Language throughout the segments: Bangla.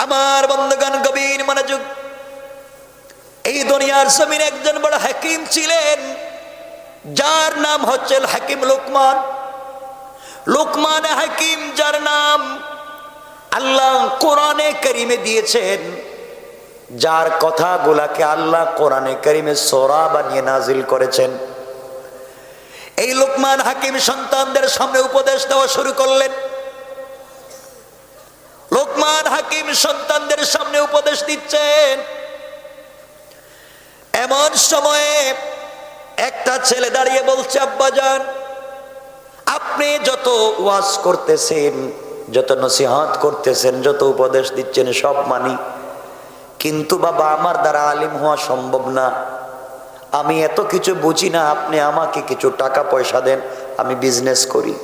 আমার বন্ধুগণ গভীর মনোযোগ। এই দুনিয়ার জমিনে একজন বড় হাকিম ছিলেন, যার নাম হচ্ছে হাকিম লোকমান। লোকমান হাকিম, যার নাম আল্লাহ কোরআনে কারিমে দিয়েছেন, যার কথাগুলাকে আল্লাহ কোরআনে কারিমে সূরা বানিয়ে নাজিল করেছেন। এই লোকমান হাকিম সন্তানদের সামনে উপদেশ দেওয়া শুরু করলেন। লোকমান হাকিম সন্তানদের সামনে উপদেশ দিচ্ছেন। এমন সময়ে একটা ছেলে দাঁড়িয়ে বলছে, আব্বাজান, আপনি যত ওয়াজ করতেছেন, যত নসিহত করতেছেন, যত উপদেশ দিচ্ছেন সব মানি, কিন্তু বাবা আমার দ্বারা আলিম হওয়া সম্ভব না, আমি এত কিছু বুঝি না, আপনি আমাকে কিছু টাকা পয়সা দেন, আমি বিজনেস করি।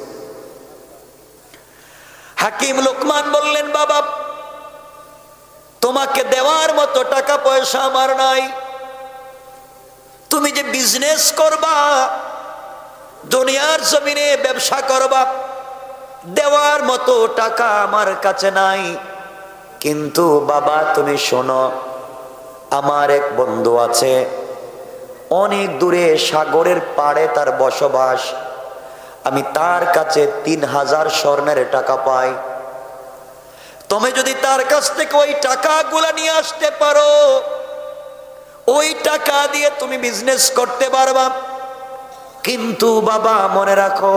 হাকিম লোকমান বললেন, বাবা তোমাকে দেওয়ার মতো টাকা পয়সা আমার নাই, তুমি যে বিজনেস করবা, দুনিয়ার জমিনে ব্যবসা করবা, দেওয়ার মতো টাকা আমার কাছে নাই। কিন্তু বাবা তুমি শোনো, আমার এক বন্ধু আছে, অনেক দূরে সাগরের পাড়ে তার বসবাস, আমি তার কাছে 3000 স্বর্ণের টাকা পাই। তুমি যদি তার কাছ থেকে ওই টাকাগুলা নিয়ে আসতে পারো, ওই টাকা দিয়ে তুমি বিজনেস করতে পারবা। কিন্তু বাবা মনে রাখো,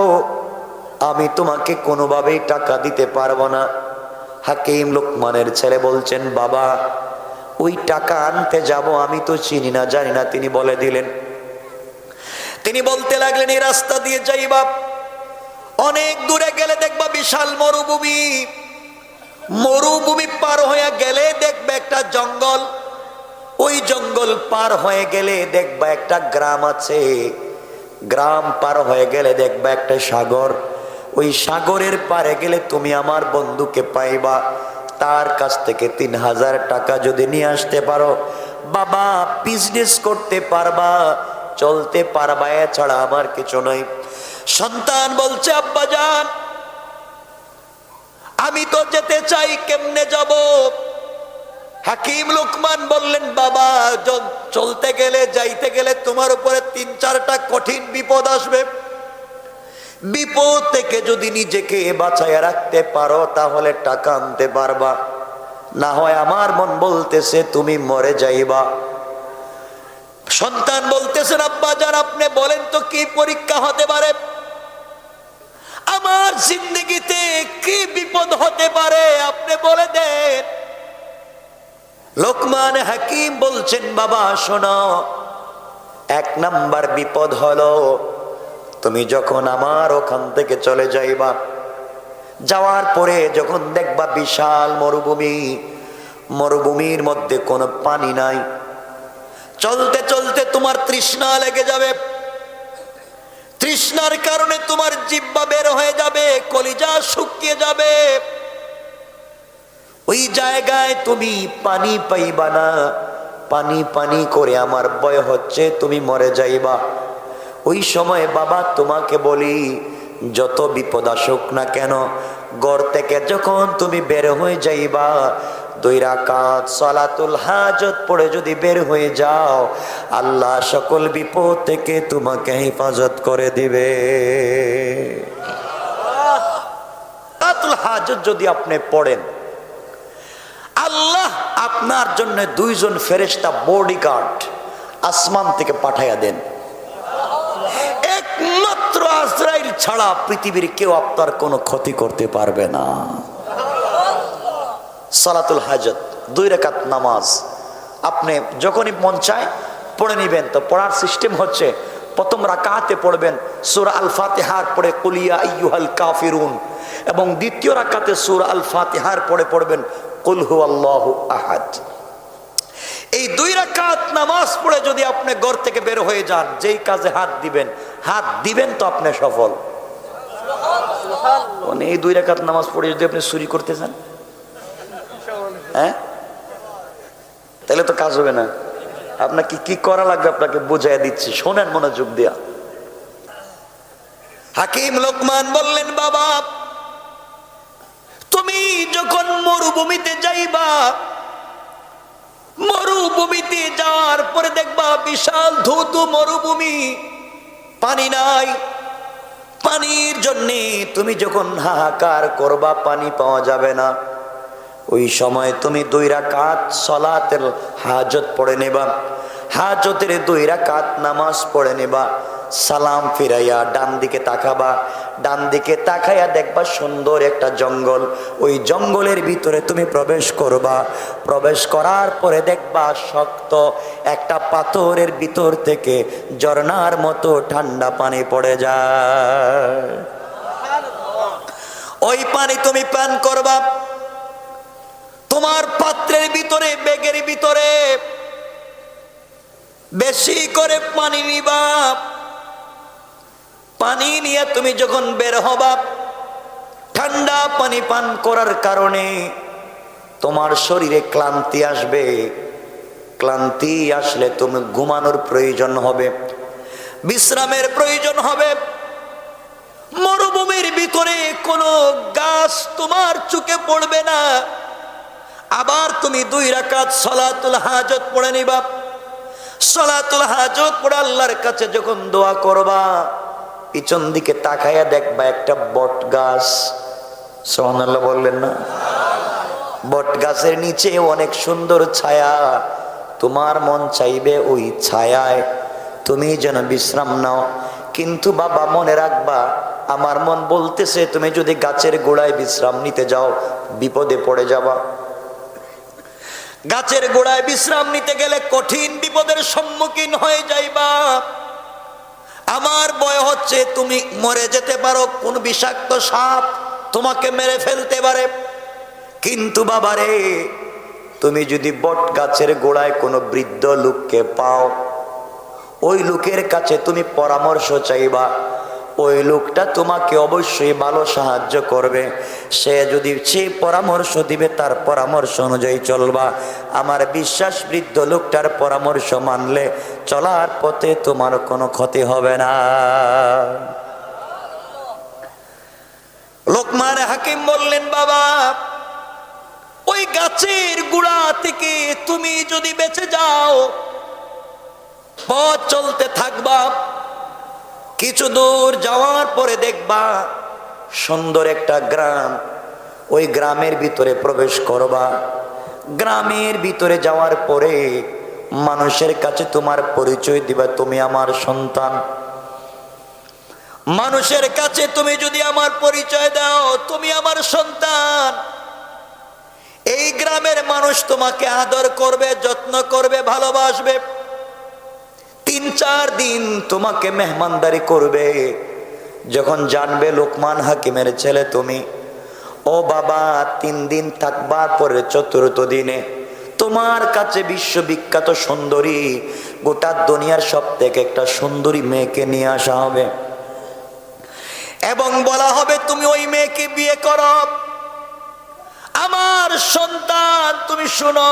আমি তোমাকে কোনোভাবেই টাকা দিতে পারবো না। হাকিম লোকমানের ছেলে বলছেন, বাবা ওই টাকা আনতে যাব, আমি তো চিনি না জানি না। তিনি বলে দিলেন। তিনি বলতে লাগলেন, এই রাস্তা দিয়ে যাইবা, অনেক দূরে গেলে দেখবা বিশাল মরুভূমি, মরুভূমি পার হয়ে গেলে দেখবে একটা জঙ্গল, ওই জঙ্গল পার হয়ে গেলে দেখবা একটা গ্রাম আছে, গ্রাম পার হয়ে গেলে দেখবা একটা সাগর, ওই সাগরের পারে গেলে তুমি আমার বন্ধুকে পাইবা। তার কাছ থেকে 3000 টাকা যদি নিয়ে আসতে পারো, বাবা বিজনেস করতে পারবা, চলতে পারবা, এছাড়া আমার কিছু নয়। সন্তান বলছে, আব্বাজান আমি তো যেতে চাই, কেমনে যাব? হাকিম লোকমান বললেন, বাবা চলতে গেলে, যাইতে গেলে তোমার উপরে 3-4টা কঠিন বিপদ আসবে। বিপদ থেকে যদি নিজেকে বাঁচায় রাখতে পারো, তাহলে টাকা আনতে পারবা, না হয় আমার মন বলতেছে তুমি মরে যাইবা। সন্তান বলতেছেন, আব্বাজান আপনি বলেন তো কি পরীক্ষা হতে পারে, আমার জিন্দগিতে কি বিপদ হতে পারে, আপনি বলে দেন। লোকমান হাকিম বলছেন, বাবা শোনো, 1 নাম্বার বিপদ হলো, তুমি যখন আমার ওখান থেকে চলে যাইবা, যাওয়ার পরে যখন দেখবা বিশাল মরুভূমি, মরুভূমির মধ্যে কোনো পানি নাই, চলতে চলতে তোমার তৃষ্ণা লেগে যাবে, তৃষ্ণার কারণে তোমার জিহ্বা বের হয়ে যাবে, কলিজা শুকিয়ে যাবে, ওই জায়গায় তুমি পানি পাইবা না, পানি পানি করে আমার ভয় হচ্ছে তুমি মরে যাইবা। ওই সময় বাবা তোমাকে বলি, যত বিপদ আসুক না কেন, ঘর থেকে যখন তুমি বের হয়ে যাইবা, 2 রাকাত সালাতুল হাজত পড়ে যদি বের হয়ে যাও, আল্লাহ সকল বিপদ থেকে তোমাকে হেফাজত করে দিবে। সালাতুল হাজত যদি আপনি পড়েন, আল্লাহ আপনার জন্য 2 জন ফেরেশতা বডিগার্ড আসমান থেকে পাঠাইয়া দেন। একমাত্র আজরাইল ছাড়া পৃথিবীর কেউ আপনার কোনো ক্ষতি করতে পারবে না। সালাতুল হাজত 2 রাকাত নামাজ আপনি যখনই মন চায় পড়ে নিবেন। তো পড়ার সিস্টেম হচ্ছে, প্রথম রাকাতে পড়বেন সূরা আল ফাতিহার পরে কুল ইয়া আইয়ুহাল কাফিরুন, এবং দ্বিতীয় রাকাতে সূরা আল ফাতিহার পরে পড়বেন কুল হুয়াল্লাহু আহাদ। এই 2 রাকাত নামাজ পড়ে যদি আপনি ঘর থেকে বের হয়ে যান, যেই কাজে হাত দিবেন তো আপনি সফল। এই 2 রাকাত নামাজ পড়ে যদি আপনি চুরি করতে চান, হ্যাঁ, তাহলে তো কাজ হবে না। আপনাকে কি করা লাগবে আপনাকে বুঝাইয়া দিচ্ছি, শোনেন মনোযোগ দিয়া। হাকিম লোকমান বললেন, বাবা তুমি যখন মরুভূমিতে যাইবা, যাইবা, মরুভূমিতে যাওয়ার পরে দেখবা বিশাল ধুধু মরুভূমি, পানি নাই। পানির জন্য তুমি যখন হাহাকার করবা, পানি পাওয়া যাবে না। ওই সময় তুমি 2 রাকাত সালাতের হাজত পড়ে নেবা, হাজতের 2 রাকাত নামাজ পড়ে নেবা। সালাম ফিরাইয়া ডান দিকে তাকাবা, ডান দিকে তাকাইয়া দেখবা সুন্দর একটা জঙ্গল। ওই জঙ্গলের ভিতরে তুমি প্রবেশ করবা। প্রবেশ করার পরে দেখবা শক্ত একটা পাথরের ভিতর থেকে ঝর্ণার মতো ঠান্ডা পানি পড়ে যায়। ওই পানি তুমি পান করবা। তোমার পাত্রের ভিতরে, ব্যাগের ভিতরে বেশি করে পানি নিবা। পানি নিয়ে তুমি যখন বের হবা, ঠান্ডা পানি পান করার কারণে তোমার শরীরে ক্লান্তি আসবে। ক্লান্তি আসলে তুমি ঘুমানোর প্রয়োজন হবে, বিশ্রামের প্রয়োজন হবে। মরুভূমির ভিতরে কোনো গাছ তোমার চোখে পড়বে না। আবার তুমি 2 রাকাত সালাতুল হাজত পড়ে নিবা। সালাতুল হাজত পড়ে আল্লাহর কাছে যখন দোয়া করবা, পিছন দিকে তাকাইয়া দেখবা একটা বট গাছ। সুবহানাল্লাহ বললেন না? বট গাছের নিচে অনেক সুন্দর ছায়া। তোমার মন চাইবে ওই ছায়ায় তুমি যেন বিশ্রাম নাও। কিন্তু বাবা মনে রাখবা, আমার মন বলতেছে তুমি যদি গাছের গোড়ায় বিশ্রাম নিতে যাও বিপদে পড়ে যাবা। গাছের গোড়ায় বিশ্রাম নিতে গেলে কঠিন বিপদের সম্মুখীন হয়ে যাইবা। আমার ভয় হচ্ছে তুমি মরে যেতে পারো, কোন বিষাক্ত সাপ তোমাকে মেরে ফেলতে পারে। কিন্তু বাবারে, তুমি যদি বট গাছের গোড়ায় কোনো বৃদ্ধ লোককে পাও, ওই লোকের কাছে তুমি পরামর্শ চাইবা। ওই লোকটা তোমাকে অবশ্যই ভালো সাহায্য করবে। সে পরামর্শ দিবে, তার পরামর্শ অনুযায়ী চলবা। আমার বিশ্বাস বৃদ্ধ লোকটার পরামর্শ মানলে চলার পথে তোমার কোনো ক্ষতি হবে না। লোকমান হাকিম বললেন, বাবা ওই গাছের গোড়া থেকে তুমি যদি বেঁচে যাও, পথ চলতে থাকবা। কিছু দূর যাওয়ার পরে দেখবা সুন্দর একটা গ্রাম। ওই গ্রামের ভিতরে প্রবেশ করবা। গ্রামের ভিতরে যাওয়ার পরে মানুষের কাছে তোমার পরিচয় দিবা, তুমি আমার সন্তান। মানুষের কাছে তুমি যদি আমার পরিচয় দাও, তুমি আমার সন্তান, এই গ্রামের মানুষ তোমাকে আদর করবে, যত্ন করবে, ভালোবাসবে। 3-4 দিন তোমাকে মেহমানদারি করবে। যখন জানবে লোকমান হাকিমের ছেলে তুমি, ও বাবা 3 দিন থাকবার পরে 4th দিনে তোমার কাছে বিশ্ববিখ্যাত সুন্দরী, গোটা দুনিয়ার সব থেকে একটা সুন্দরী মেয়েকে নিয়ে আসা হবে এবং বলা হবে তুমি ওই মেয়েকে বিয়ে করো। আমার সন্তান তুমি শোনো,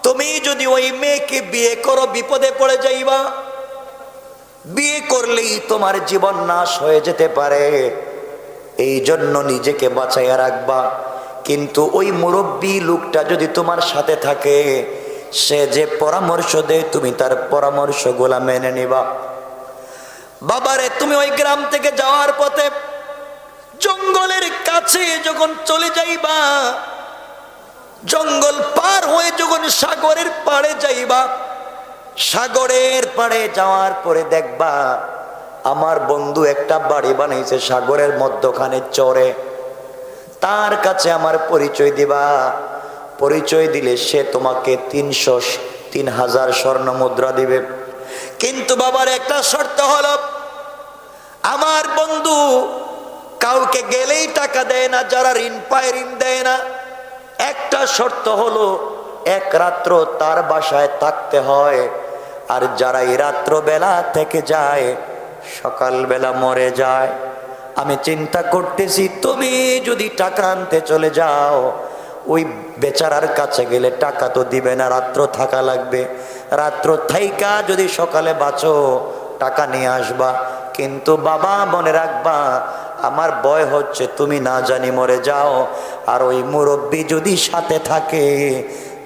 তুমি যদি ওই মেয়েকে বিয়ে করো বিপদে পড়ে যাইবা। বিয়ে করলেই তোমার জীবন নাশ হয়ে যেতে পারে, এই জন্য নিজেকে বাঁচাইয়া রাখবা। কিন্তু ওই মুরব্বী লোকটা যদি তোমার সাথে থাকে, সে যে পরামর্শ দেয় তুমি তার পরামর্শগুলা মেনে নিবা। বাবারে, তুমি ওই গ্রাম থেকে যাওয়ার পথে জঙ্গলের কাছে যখন চলে যাইবা, জঙ্গল পার হয়ে যখন সাগরের পাড়ে যাইবা, সাগরের পাড়ে যাওয়ার পরে দেখবা আমার বন্ধু একটা বাড়ি বানাইছে সাগরের মধ্যখানে চরে। তার কাছে আমার পরিচয় দিবা। পরিচয় দিলে সে তোমাকে 3,000 স্বর্ণ মুদ্রা দিবে। কিন্তু বাবার একটা শর্ত হলো, আমার বন্ধু কাউকে গেলেই টাকা দেয় না, যারা ঋণ পায় ঋণ দেয় না। একটা শর্ত হলো, 1 রাত্র তার বাসায় থাকতে হয়। আর যারা এই রাত্র বেলা থেকে যায় সকালবেলা মরে যায়। আমি চিন্তা করতেছি তুমি যদি টাকা আনতে চলে যাও, ওই বেচারার কাছে গেলে টাকা তো দিবে না, রাত্র থাকা লাগবে। রাত্র থাইকা যদি সকালে বাঁচো টাকা নিয়ে আসবা। কিন্তু বাবা মনে রাখবা, আমার ভয় হচ্ছে তুমি না জানি মরে যাও, আর ওই মুরব্বী যদি সাথে থাকে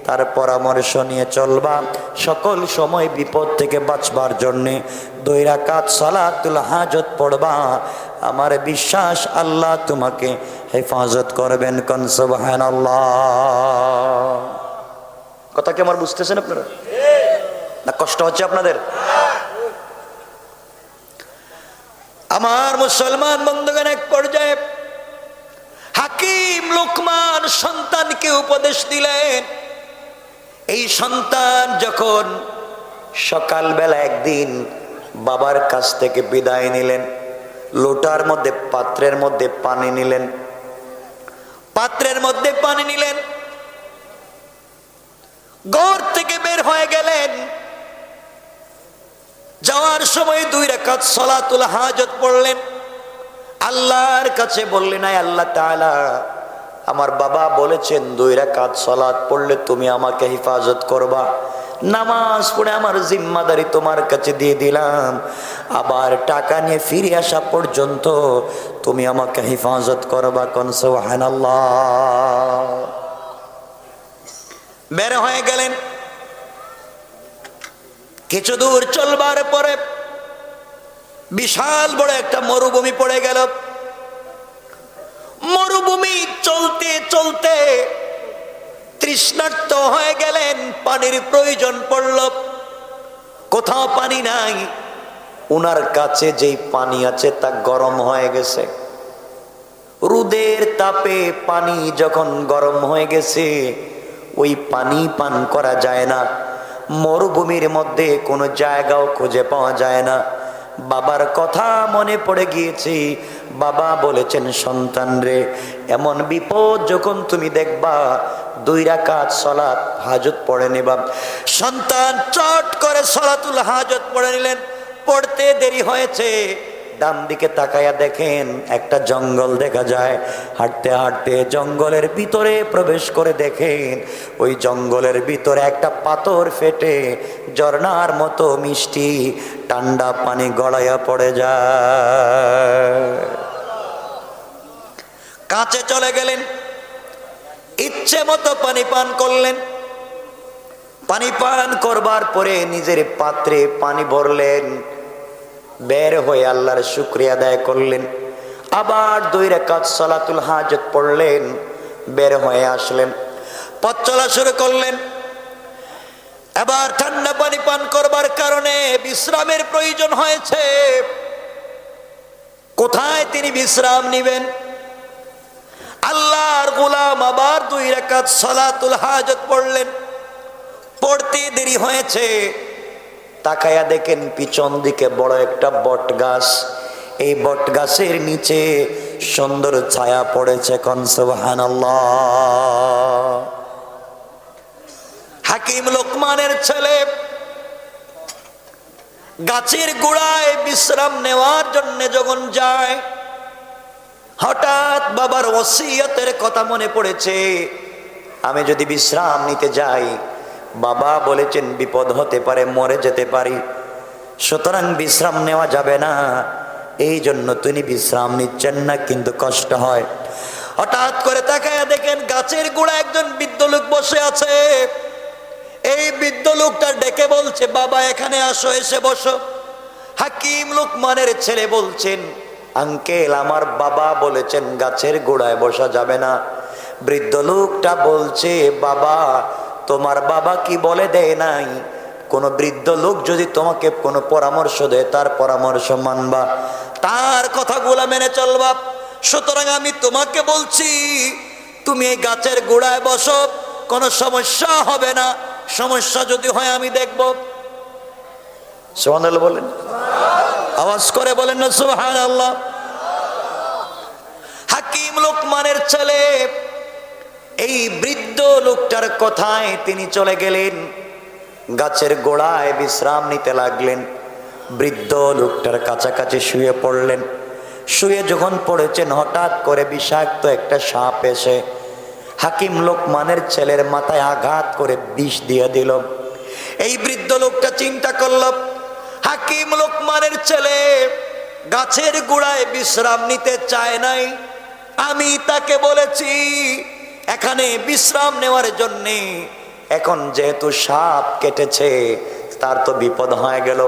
তার পরামর্শ নিয়ে চলবা, সকল সময় বিপদ থেকে বাঁচবার জন্যে 2 রাকাত সালাতুল হাজত পড়বা। আমার বিশ্বাস আল্লাহ তোমাকে হেফাজত করবেন। কোন সুবহানাল্লাহ। কথা কি আমার বুঝতেছেন আপনারা? না কষ্ট হচ্ছে আপনাদের? আমার মুসলমান বন্ধুগণ, এক পর্যায়ে হাকিম লোকমান সন্তানকে উপদেশ দিলেন। এই সন্তান যখন সকালবেলা একদিন বাবার কাছ থেকে বিদায় নিলেন, লোটার মধ্যে পাত্রের মধ্যে পানি নিলেন, ঘর থেকে বের হয়ে গেলেন। যাওয়ার সময় 2 রাকাত সালাতুল হাজত পড়লেন। আল্লাহর কাছে বললেন, আয় আল্লাহ তাআলা, আমার বাবা বলেছেন 2 রাকাত সালাত পড়লে তুমি আমাকে হেফাজত করবা। নামাজ পড়ে আমার জিম্মাদারি তোমার কাছে দিয়ে দিলাম, আবার টাকা নিয়ে ফিরে আসা পর্যন্ত তুমি আমাকে হেফাজত করবা। কোন সুবহানাল্লাহ। বের হয়ে গেলেন। কিছু দূর চলবার পরে বিশাল বড় একটা মরুভূমি পড়ে গেল। মরুভূমি চলতে চলতে তৃষ্ণার্ত হয়ে গেলেন, পানির প্রয়োজন পড়ল। কোথাও পানি নাই, উনার কাছে যেই পানি আছে তা গরম হয়ে গেছে। রোদের তাপে পানি যখন গরম হয়ে গেছে, ওই পানি পান করা যায় না। মরুভূমির মধ্যে কোনো জায়গাও খুঁজে পাওয়া যায় না। বাবার কথা মনে পড়ে গিয়েছে। বাবা বলেছেন, সন্তান রে, এমন বিপদ যখন তুমি দেখবা 2 রাকাত সালাত হাজত পড়ে নেবা। সন্তান চট করে সালাতুল হাজত পড়ে নিলেন। পড়তে দেরি হয়েছে, ডান দিকে তাকায়া দেখেন একটা জঙ্গল দেখা যায়। হাঁটতে হাঁটতে জঙ্গলের ভিতরে প্রবেশ করে দেখেন ওই জঙ্গলের ভিতরে একটা পাথর ফেটে ঝর্ণার মতো মিষ্টি ঠান্ডা পানি গড়াইয়া পড়ে যায়। কাছে চলে গেলেন, ইচ্ছে মতো পানি পান করলেন। পানি পান করবার পরে নিজের পাত্রে পানি ভরলেন, বের হয়ে আল্লাহর শুকরিয়া আদায় করলেন। আবার 2 রাকাত সালাতুল হাজত পড়লেন, বের হয়ে আসলেন, পথ চলা শুরু করলেন। এবার ঠান্ডা পানি পান করবার কারণে বিশ্রামের প্রয়োজন হয়েছে। কোথায় তিনি বিশ্রাম নিবেন? আল্লাহর গোলাম আবার 2 রাকাত সালাতুল হাজত পড়লেন। পড়তে দেরি হয়েছে, তাকায়া দেখেন পিছন দিকে বড় একটা বট গাছ। এই বট গাছের নিচে সুন্দর ছায়া পড়েছে। কোন সুবহানাল্লাহ। হাকিম লোকমানের ছেলে গাছের গোড়ায় বিশ্রাম নেওয়ার জন্য যখন যায়, হঠাৎ বাবার ওসিয়তের কথা মনে পড়েছে। আমি যদি বিশ্রাম নিতে যাই, বাবা বলেছেন বিপদ হতে পারে, মরে যেতে পারি, সুতরাং বিশ্রাম নেওয়া যাবে না। এই জন্য তিনি বিশ্রাম নিচ্ছেন না, কিন্তু কষ্ট হয়। হঠাৎ করে তাকায়া দেখেন গাছের গোড়ায় একজন বৃদ্ধ লোক বসে আছে। এই বৃদ্ধ লোকটা ডেকে বলছে, বাবা এখানে আসো, এসে বসো। হাকিম লোকমানের ছেলে বলছেন, আঙ্কেল আমার বাবা বলেছেন গাছের গোড়ায় বসা যাবে না। বৃদ্ধ লোকটা বলছে, বাবা তোমার বাবা কি বলে দেয় নাই? কোন বৃদ্ধ লোক যদি তোমাকে কোনো পরামর্শ দেয় তার পরামর্শ মানবা, তার কথাগুলা মেনে চলবা। সুতরাং আমি তোমাকে বলছি তুমি এই গাছের গোড়ায় বসো, কোনো সমস্যা হবে না। সমস্যা যদি হয় আমি দেখব। সুবহানাল্লাহ বলেন, আওয়াজ করে বলেন না সুবহানাল্লাহ। হাকিম লোকমানের ছেলে এই বৃদ্ধ লোকটার কথায় তিনি চলে গেলেন, গাছের গোড়ায় বিশ্রাম নিতে লাগলেন। বৃদ্ধ লোকটার কাছাকাছি শুয়ে পড়লেন। শুয়ে যখন পড়েছেন, হঠাৎ করে বিষাক্ত একটা সাপ এসে হাকিম লোকমানের ছেলের মাথায় আঘাত করে বিষ দিয়ে দিল। এই বৃদ্ধ লোকটা চিন্তা করল, হাকিম লোকমানের ছেলে গাছের গোড়ায় বিশ্রাম নিতে চায় নাই। আমি তাকে বলেছি এখানে বিশ্রাম নেওয়ার জন্যে, এখন যেহেতু সাপ কেটেছে তার তো বিপদ হয়ে গেল।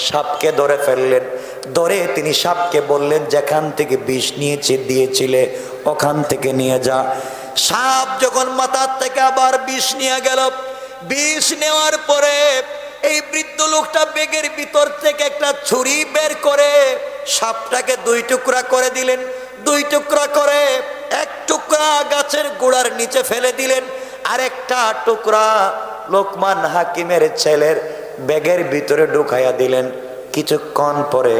সাপকে ধরে ফেললেন, ধরে তিনি সাপকে বললেন যেখান থেকে বিষ দিয়েছিলে ওখান থেকে নিয়ে যা। সাপ যখন মাথার থেকে আবার বিষ নিয়ে গেল, বিষ নেওয়ার পরে এই বৃদ্ধ লোকটা ব্যাগের ভিতর থেকে একটা ছুরি বের করে সাপটাকে দুই টুকরা করে দিলেন। দুই টুকরা করে এক টুকরা গাছের গোড়ার নিচে ফেলে দিলেন, আর একটা টুকরা লোকমান হাকিমের ছেলের ব্যাগের ভিতরে ঢুকাইয়া দিলেন। কিছুক্ষণ পরে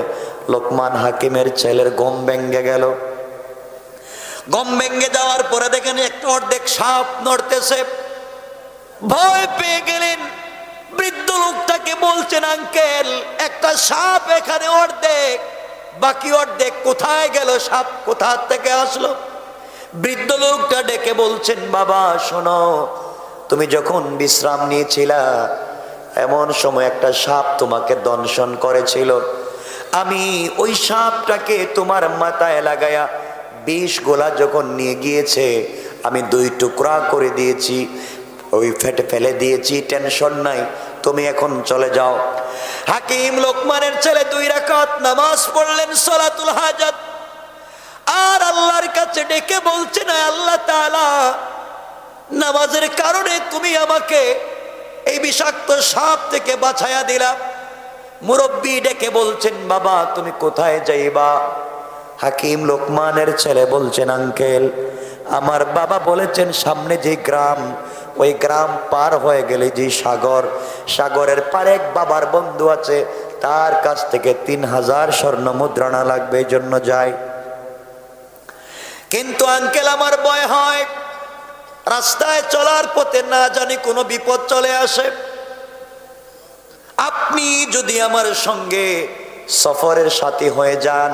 লোকমান হাকিমের ছেলের গম ভেঙে গেল। গম ভেঙে যাওয়ার পরে দেখেন একটা অর্ধেক সাপ নড়তেছে। ভয় পেয়ে গেলেন, বৃদ্ধ লোকটাকে বলছেন আঙ্কেল একটা সাপ এখানে অর্ধেক, বাকি অর্ধেক কোথায় গেল, সাপ কোথা থেকে আসলো? বৃদ্ধ লোকটা ডেকে বলছেন বাবা শোনো, তুমি যখন বিশ্রাম নিয়েছিলা এমন সময় একটা সাপ তোমাকে দংশন করেছিল। আমি ওই সাপটাকে তোমার মাথায় লাগায়া বিষ গোলা যখন নিয়ে গিয়েছে আমি দুই টুকরা করে দিয়েছি, ওই ফেটে ফেলে দিয়েছি, টেনশন নাই, তুমি এখন চলে যাও। হাকিম লোকমানের ছেলে 2 রাকাত নামাজ পড়লেন সালাতুল হাজাত, আর আল্লাহর কাছে ডেকে বলছেন আল্লাহ তাআলা নামাজের কারণে তুমি আমাকে এই বিষাক্ত সাপ থেকে বাঁচায়া দিলা। মুরব্বি ডেকে বলছেন বাবা তুমি কোথায় যাইবা? হাকিম লোকমানের ছেলে বলছেন আঙ্কেল আমার বাবা বলেছেন সামনে যে গ্রাম, ওই গ্রাম পার হয়ে গেলে যে সাগর, সাগরের পারে এক বাবার বন্ধু আছে, তার কাছ থেকে 3000 স্বর্ণ মুদ্রানা লাগবে, এই জন্য যাই। কিন্তু আঙ্কেল আমার ভয় হয়, রাস্তায় চলার পথে না জানি কোনো বিপদ চলে আসে। আপনি যদি আমার সঙ্গে সফরের সাথী হয়ে যান,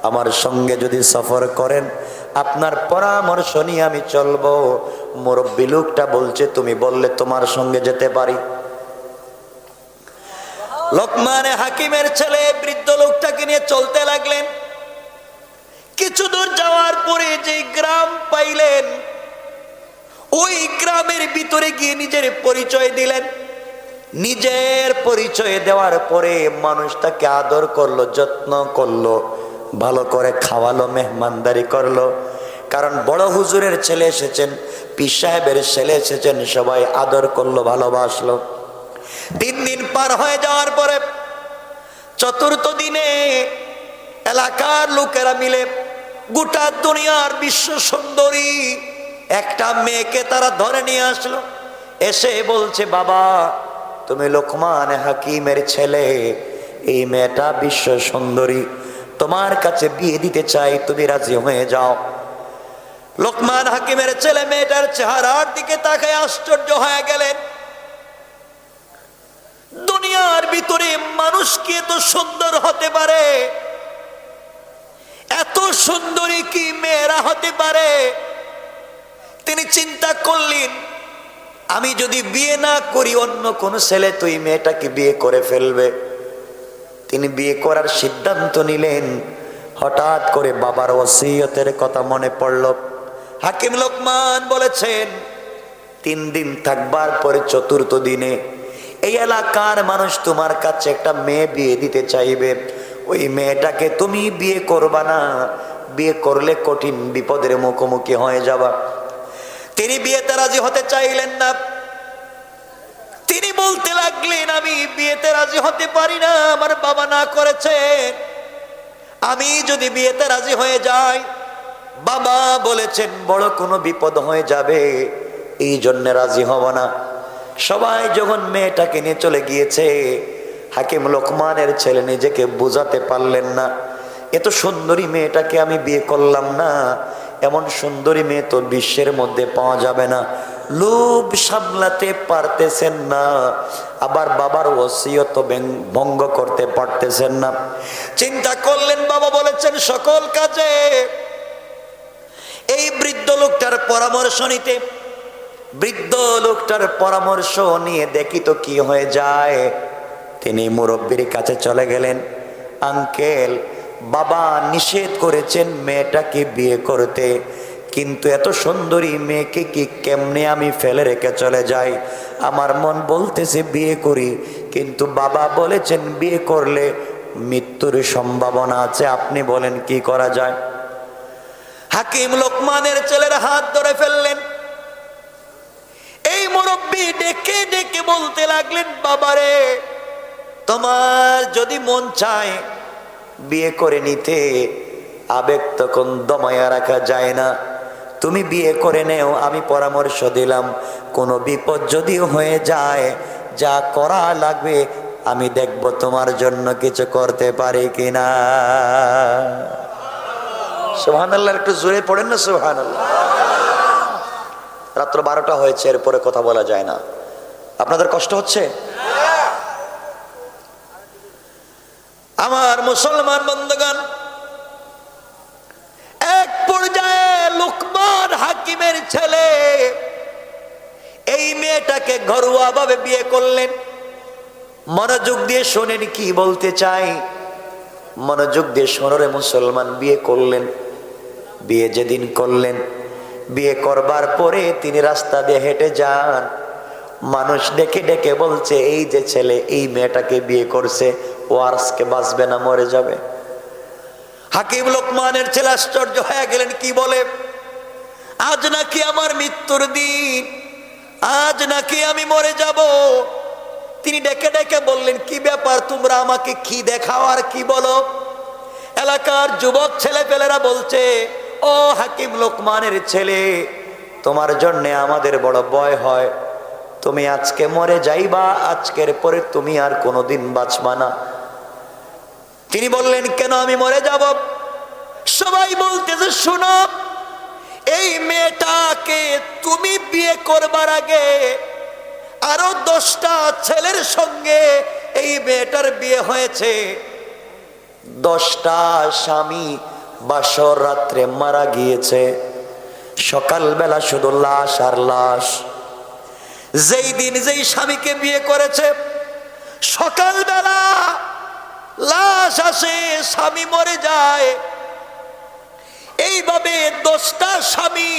আমার সঙ্গে যদি সফর করেন, আপনার পরামর্শ নিয়ে আমি চলবো। মুরব্বি লোকটা বলছে তুমি বললে তোমার সঙ্গে যেতে পারি। লোকমানে হাকিমের ছেলে বৃদ্ধ লোকটাকে নিয়ে চলতে লাগলেন। কিছু দূর যাওয়ার পরে যে গ্রাম পাইলেন, ওই গ্রামের ভিতরে গিয়ে নিজের পরিচয় দিলেন। নিজের পরিচয় দেওয়ার পরে মানুষ তাকে আদর করলো, যত্ন করলো, ভালো করে খাওয়ালো, মেহমানদারি করলো। কারণ বড় হুজুরের ছেলে এসেছেন, পীর সাহেবের ছেলে এসেছেন, সবাই আদর করলো, ভালোবাসলো। 3 দিন পার হয়ে যাওয়ার পরে 4র্থ দিনে এলাকার লোকেরা মিলে গোটা দুনিয়ার বিশ্ব সুন্দরী একটা মেয়েকে তারা ধরে নিয়ে আসলো। এসে বলছে বাবা তুমি লোকমান হাকিমের ছেলে, এই মেয়েটা বিশ্ব সুন্দরী, তোমার কাছে বিয়ে দিতে চাই, তুমি রাজি হয়ে যাও। লোকমান হাকিমের ছেলে মেয়েটার চেহারার দিকে তাকায় আশ্চর্য হয়ে গেলেন। দুনিয়ার ভিতরে মানুষ কি এত সুন্দর হতে পারে? এত সুন্দরী কি মেয়েরা হতে পারে? তিনি চিন্তা করলেন আমি যদি বিয়ে না করি অন্য কোন ছেলে তো এই মেয়েটাকে বিয়ে করে ফেলবে। তিনি বিয়ে করার সিদ্ধান্ত নিলেন। হঠাৎ করে বাবার ওসিয়তের কথা মনে পড়ল। হাকিম লোকমান বলেছেন 3 দিন থাকবার পরে 4র্থ দিনে এই এলাকার মানুষ তোমার কাছে একটা মেয়ে বিয়ে দিতে চাইবে। ওই মেয়েটাকে তুমি বিয়ে করবা না, বিয়ে করলে কঠিন বিপদের মুখোমুখি হয়ে যাবা। তিনি বিয়েতে রাজি হতে চাইলেন না। তিনি বলতে লাগলেন আমি বিয়েতে রাজি হতে পারি না, আমার বাবা না করেছে। আমি যদি বিয়েতে রাজি হয়ে যাই, বাবা বলেছেন বড় কোনো বিপদ হয়ে যাবে, এই জন্য রাজি হব না। সবাই যখন মেয়েটাকে নিয়ে চলে গিয়েছে, হাকিম লোকমানের ছেলে নিজেকে বোঝাতে পারলেন না। এত সুন্দরী মেয়েটাকে আমি বিয়ে করলাম না, এমন সুন্দরী মেয়ে তো বিশ্বের মধ্যে পাওয়া যাবে না। লোভ সামলাতে পারতেছেন না, আবার বাবার ওসিয়ত ভঙ্গ করতে পারতেছেন না। চিন্তা করলেন, বাবা বলেছেন সকল কাজে এই বৃদ্ধ লোকটার পরামর্শ নিতে। বৃদ্ধ লোকটার পরামর্শ নিয়ে দেখি তো কি হয়ে যায়। তিনি মুরব্বির কাছে চলে গেলেন। আঙ্কেল বাবা নিষেধ করেছেন মেয়েটাকে বিয়ে করতে, কিন্তু এত সুন্দরী মেয়েকে কি কেমনে আমি ফেলে রেখে চলে যাই? আমার মন বলতেছে বিয়ে করি, কিন্তু বাবা বলেছেন বিয়ে করলে মৃত্যুর সম্ভাবনা আছে। আপনি বলেন কি করা যায়? হাকিম লোকমানের ছেলের হাত ধরে ফেললেন। এই মুরব্বী ডেকে ডেকে বলতে লাগলেন, বাবারে, তোমার যদি মন চায় বিয়ে করে নিতে, আবেগ তখন দমায়া রাখা যায় না, তুমি বিয়ে করে নেও। আমি পরামর্শ দিলাম, কোনো বিপদ যদি হয়ে যায়, যা করা লাগবে আমি দেখব তোমার জন্য কিছু করতে পারি কিনা। সুবহানাল্লাহ, একটু জোরে পড়েন না সুবহানাল্লাহ। রাত্র 12টা হয়েছে, এরপরে কথা বলা যায় না। আপনাদের কষ্ট হচ্ছে? আমার মুসলমান বন্ধুগণ, এক পর্যায়ে লোকমান হাকিমের ছেলে এই মেয়েটাকে ঘরোয়া ভাবে বিয়ে করলেন। মনোযোগ দিয়ে শোনেন কি বলতে চাই, মনোযোগ দিয়ে শোনরে মুসলমান। বিয়ে করলেন, বিয়ে যেদিন করলেন, বিয়ে করবার পরে তিনি রাস্তা দিয়ে হেঁটে যান। মানুষ ডেকে ডেকে বলছে, এই যে ছেলে এই মেয়েটাকে বিয়ে করছে, ও আজকে বাঁচবে না, মরে যাবে। হাকিম লোকমানের ছেলে আশ্চর্য হয়ে গেলেন, কি বলে? আজ নাকি আমার মৃত্যুর দিন, আজ নাকি আমি মরে যাব। তিনি ডেকে ডেকে বললেন, কি ব্যাপার, তোমরা আমাকে কি দেখাও আর কি বলো? এলাকার যুবক ছেলে পেলেরা বলছে, ও হাকিম লোকমানের ছেলে, তোমার জন্য আমাদের বড় ভয় হয়, তুমি আজকে মরে যাইবা, আজকের পরে তুমি আর কোনোদিন বাঁচবা না। তিনি বললেন, কেন আমি মরে যাব? সবাই বলতেছে, শোনো, এই মেয়েটাকে তুমি বিয়ে করবার আগে আরো 10টা ছেলের সঙ্গে এই মেয়েটার বিয়ে হয়েছে। 10টা স্বামী বাসর রাত্রে মারা গিয়েছে। সকালবেলা শুধু লাশ আর লাশ। যেই দিন যেই স্বামীকে বিয়ে করেছে, সকালবেলা লাশ আসে, স্বামী মরে যায়। এইভাবে 10টা স্বামী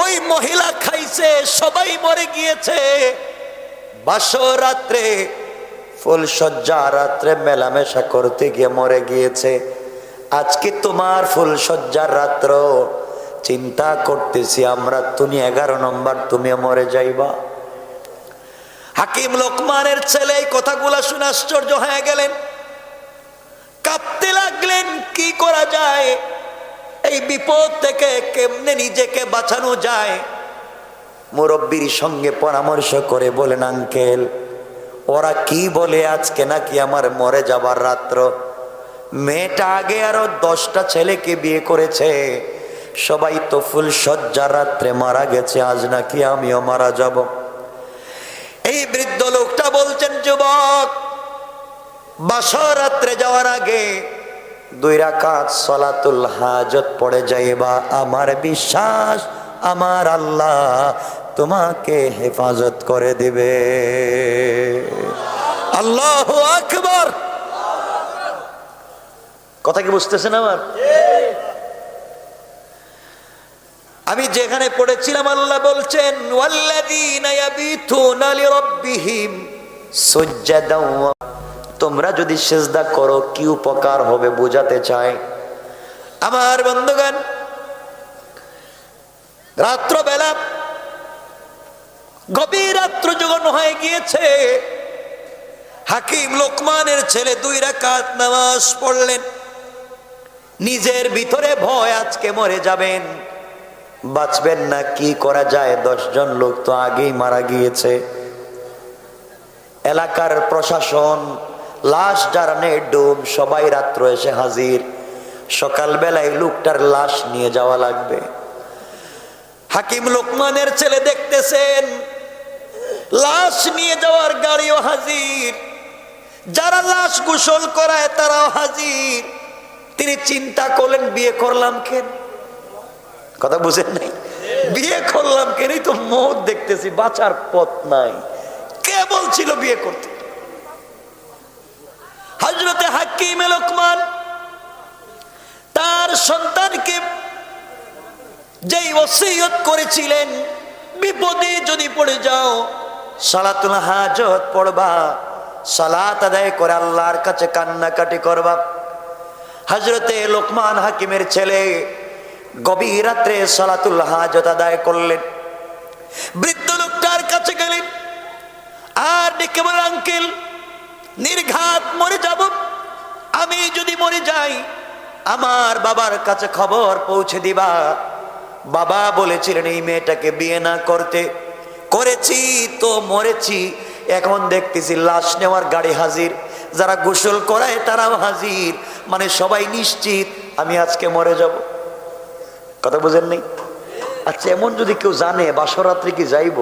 ওই মহিলা খাইছে, সবাই মরে গিয়েছে। বাসর রাত্রে ফুলসজ্জা রাত্রে মেলামেশা করতে গিয়ে মরে গিয়েছে। আজকে তোমার ফুলসজ্জার রাত্র, চিন্তা করতেছি আমরা, তুমি 11 নম্বর, তুমি মরে যাইবা। হাকিম লোকমানের ছেলে এই কথাগুলা শুনে আশ্চর্য হয়ে গেলেন, কাঁপতে লাগলেন, কি করা যায়, এই বিপদ থেকে কেমনে নিজেকে বাঁচানো যায়। মুরব্বির সঙ্গে পরামর্শ করে বলেন, আঙ্কেল, ওরা কি বলে আজকে নাকি আমার মরে যাবার রাত্র। মেয়েটা আগে আরো 10টা ছেলেকে বিয়ে করেছে, সবাই তো ফুল সজ্জা রাত্রে মারা গেছে, আজ নাকি আমিও মারা যাব। এই বৃদ্ধ লোকটা বলছেন, যুবক, বাসর রাত্রে যাওয়ার আগে 2 রাকাত সালাতুল হাজত পড়ে যাইবা। আমার বিশ্বাস, আমার আল্লাহ তোমাকে হেফাজত করে দিবে। আল্লাহু আকবার। কথা কি বুঝতেছেন আমার? আমি যেখানে পড়েছিলাম, আল্লাহ বলছেন, ওয়াল্লাযীনা ইয়াবিতুনা লিরাব্বিহিম সুজদাও। তোমরা যদি সিজদা করো কি উপকার হবে বোঝাতে চাই। আমার বন্ধুগণ, রাত্রবেলা গভীর রাত্র যখন হয়ে গিয়েছে, হাকিম লোকমানের ছেলে 2 রাকাত নামাজ পড়লেন। নিজের ভিতরে ভয়, আজকে মরে যাবেন, বাঁচবেন না, কি করা যায়? 10 জন লোক তো আগেই মারা গিয়েছে। এলাকার প্রশাসন, লাশ যারা ডুব, সবাই রাত্র এসে হাজির। সকালবেলায় লোকটার লাশ নিয়ে যাওয়া লাগবে। হাকিম লোকমানের ছেলে দেখতেছেন লাশ নিয়ে যাওয়ার গাড়িও হাজির, যারা লাশ গোসল করায় তারাও হাজির। তিনি চিন্তা করলেন, বিয়ে করলাম কেন? কথা বুঝেন নাই? বিয়ে করলাম কেন? তো মৌত দেখতেছি, বাঁচার পথ নাই। কে বলছিল বিয়ে করতে? হযরতে হাকিম লোকমান তার সন্তানকে যেই ওসিয়ত করেছিলেন, বিপদে যদি পড়ে যাও সালাতুল হাজত পড়বা, সালাত আদায় করে আল্লাহর কাছে কান্নাকাটি করবা। হযরতে লোকমান হাকিমের ছেলে গভীর রাত্রে সালাতুল হাজত আদায় করলেন। বৃদ্ধ লোকটার কাছে গেলেন আর ডেকে বলেন, আঙ্কেল নির্ঘাত মরে যাব, আমি যদি মরে যাই আমার বাবার কাছে খবর পৌঁছে দিবা। বাবা বলেছিলেন এই মেয়েটাকে বিয়ে না করতে, করেছি তো মরেছি, এখন দেখতেছি লাশ নেওয়ার গাড়ি হাজির, যারা গোসল করায় তারাও হাজির, মানে সবাই নিশ্চিত আমি আজকে মরে যাব। কথা বুঝেন নাই? আচ্ছা এমন যদি কেউ জানে বাসরাত্রি কি যাইব?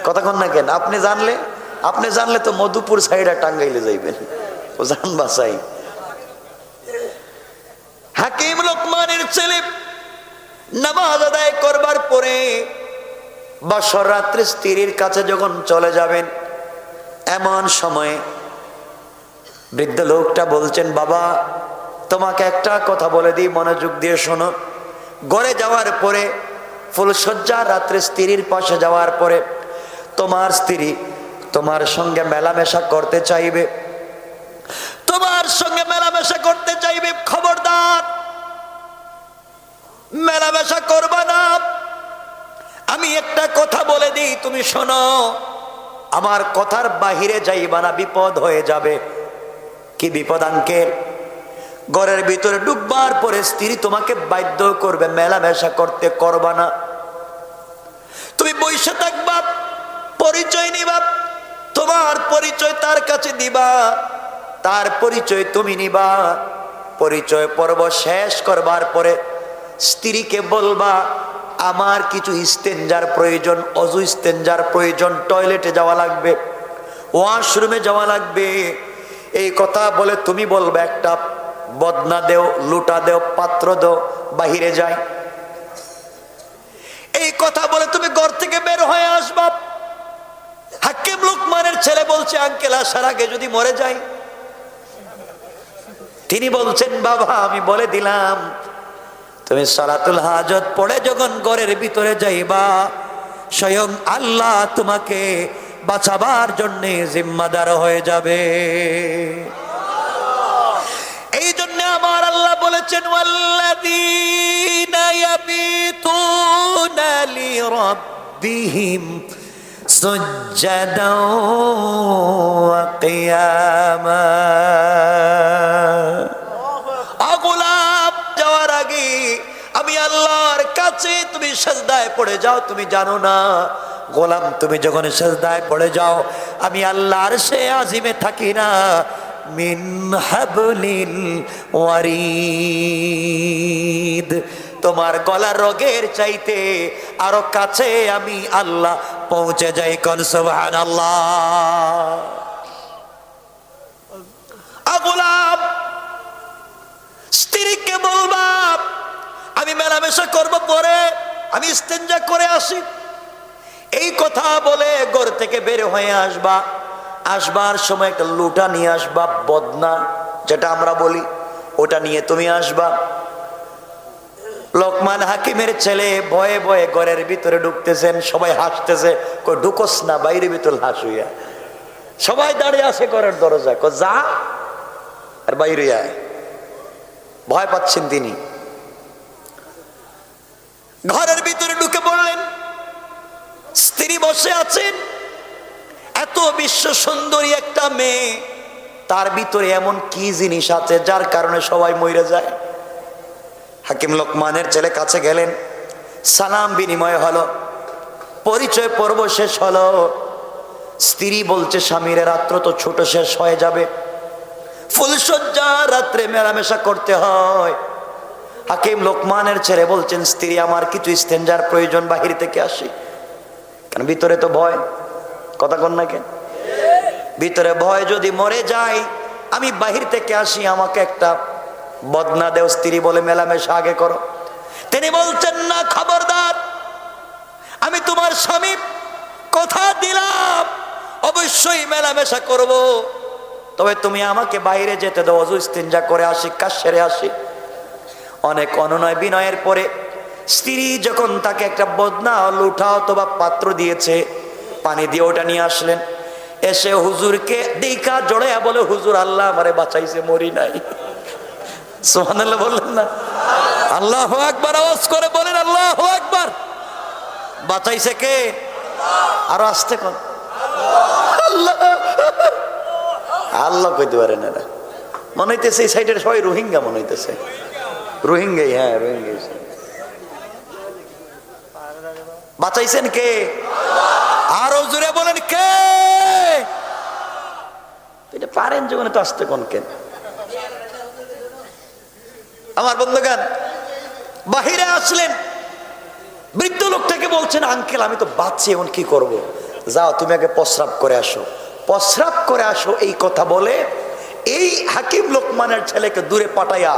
কতক্ষণ না কেন? আপনি জানলে তো মধুপুর সাইডে টাঙ্গাইলে যাইবেন, ও জান বাসাই। হাকিম লোকমানের ছেলে নামাজ আদায় করবার পরে বাসর রাত্রে স্ত্রীর কাছে যখন চলে যাবেন, এমন সময় বৃদ্ধ লোকটা বলছেন, বাবা তোমাকে একটা কথা বলে দিই, মনোযোগ দিয়ে শোনো। ঘরে যাওয়ার পরে ফুলসজ্জা রাত্রে স্ত্রীর পাশে যাওয়ার পরে তোমার স্ত্রী তোমার সঙ্গে মেলামেশা করতে চাইবে, তোমার সঙ্গে মেলামেশা করতে চাইবে, খবরদার মেলামেশা করবা না। আমি একটা কথা বলে দিই, তুমি শোনো, আমার কথার বাহিরে যাইবা না, বিপদ হয়ে যাবে। কি বিপদ আঙ্কেল? ঘরের ভিতরে ঢুকবার পরে স্ত্রী তোমাকে বাধ্য করবে মেলামেশা করতে, করবা না। তুমি বসে থাকবা, পরিচয় নিবা, তোমার পরিচয় তার কাছে দিবা, তার পরিচয় তুমি নিবা। পরিচয় পর্ব শেষ করবার পরে স্ত্রীকে বলবা আমার কিছু ইস্তেঞ্জার প্রয়োজন, অজু ইস্তেঞ্জার প্রয়োজন, টয়লেটে যাওয়া লাগবে, ওয়াশরুমে যাওয়া লাগবে। এই কথা বলে তুমি বলবে একটা বদনা দেও, লুটা দেও, পাত্র দেও, বাহিরে যাই। এই কথা বলে তুমি ঘর থেকে বের হয়ে আসবা। হাকিম লোকমানের ছেলে বলছে, আঙ্কেল আসার আগে যদি মরে যাই? তিনি বলছেন, বাবা আমি বলে দিলাম, তুমি সালাতুল হাজত পড়ে যখন ঘরের ভিতরে যাইবা, স্বয়ং আল্লাহ তোমাকে বাঁচাবার জন্য জিম্মাদার হয়ে যাবে। এই জন্য আমার আল্লাহ বলেছেন, ওয়াল্লাযীনা ইয়াবিতুনা লিরাব্বিহিম সুজদাও ওয়া কিয়ামা। গোলাপ যাওয়ার আগে আমি আল্লাহর কাছে তুমি সিজদায় পড়ে যাও, তুমি জানো না গোলাম তুমি যখন সিজদায় পড়ে যাও আমি আল্লাহর সে আজিমে থাকি না, মিন হাবলিল ওয়ারিদ, তোমার গলার রগের চাইতে আরো কাছে আমি আল্লাহ পৌঁছে যাই। কোন সুবহানাল্লাহ। গোলাম স্ত্রীকে বলবা আমি মেলামেশা করব, পরে আমি ইস্তেঞ্জা করে আসি। এই কথা বলে ঘর থেকে বের হয়ে আসবা। আসবার সময় একটা লুটা নিয়ে আসবা, বদনা যেটা আমরা বলি, ওটা নিয়ে তুমি আসবা। লোকমান হাকিমের ছেলে ভয়ে ভয়ে ঘরের ভিতরে ঢুকতেছেন, সবাই হাসতেছে, কই ঢুকোস না, বাইরে ভিতর হাস হইয়া। সবাই দাঁড়িয়ে আছে ঘরের দরজায়, কই যা আর বাইরে আয়। ভয় পাচ্ছেন তিনি। ঘরের ভিতরে ঢুকে পড়লেন, স্ত্রী বসে আছেন, এত বিশ্ব সুন্দরী একটা মেয়ে, তার ভিতরে এমন কি জিনিস আছে যার কারণে সবাই মরে যায়। হাকিম লোকমানের ছেলে কাছে গেলেন, সালাম বিনিময় হলো, পরিচয় পর্ব শেষ হলো। স্ত্রী বলছে, স্বামীর রাত্র তো ছোট, শেষ হয়ে যাবে, ফুলসজ্জা রাত্রে মেলামেশা করতে হয়। হাকিম লোকমানের ছেলে বলছেন, স্ত্রী আমার কিছু ইস্তেঞ্জার প্রয়োজন, বাহির থেকে আসি। কারণ ভিতরে তো ভয়, কথা কন না কেন? ভিতরে ভয়, যদি মরে যাই আমি বাহির থেকে আসি, আমাকে একটা বদনা দেও। স্ত্রী বলে মেলামেশা আগে করো। তিনি বলছেন, না খবরদার, আমি তোমার স্বামী, কথা দিলাম অবশ্যই মেলামেশা করব, তবে তুমি আমাকে বাইরে যেতে দাও, অজু ইস্তেঞ্জা করে আসি, কাজ সেরে আসি। অনেক অনুনয় বিনয়ের পরে স্ত্রী যখন তাকে একটা বদনা লুঠা অথবা পাত্র দিয়েছে, পানি দিয়ে ওটা নিয়ে আসলেন। এসে হুজুরকে দেখা জড়াইয়া বলে, হুজুর আল্লাহ আমারে বাঁচাইছে, মরি নাই। সুবহানাল্লাহ বললেন না? আল্লাহু আকবার আওয়াজ করে বলেন, আল্লাহু আকবার। বাঁচাইছে কে? আরো আসতে কোন আল্লাহ। আল্লাহ কইতে পারে না, মনে হইতেছে এই সাইডের সবাই রোহিঙ্গা মনে হইতেছে। রোহিঙ্গাই, হ্যাঁ রোহিঙ্গাই। বাঁচাইছেন কে? আরো জোরে বলেন কে? এটা পারেন জীবনে তো আসতে কোন কেন? আমার বন্ধুগণ বাহিরে আসলেন, বৃদ্ধ লোকটাকে বলছেন, আঙ্কেল আমি তো বাঁচছি, এখন কি করব? যাও তুমি আগে প্রস্রাব করে আসো, প্রস্রাব করে আসো। এই কথা বলে এই হাকিম লোকমানের ছেলেকে দূরে পাঠাইয়া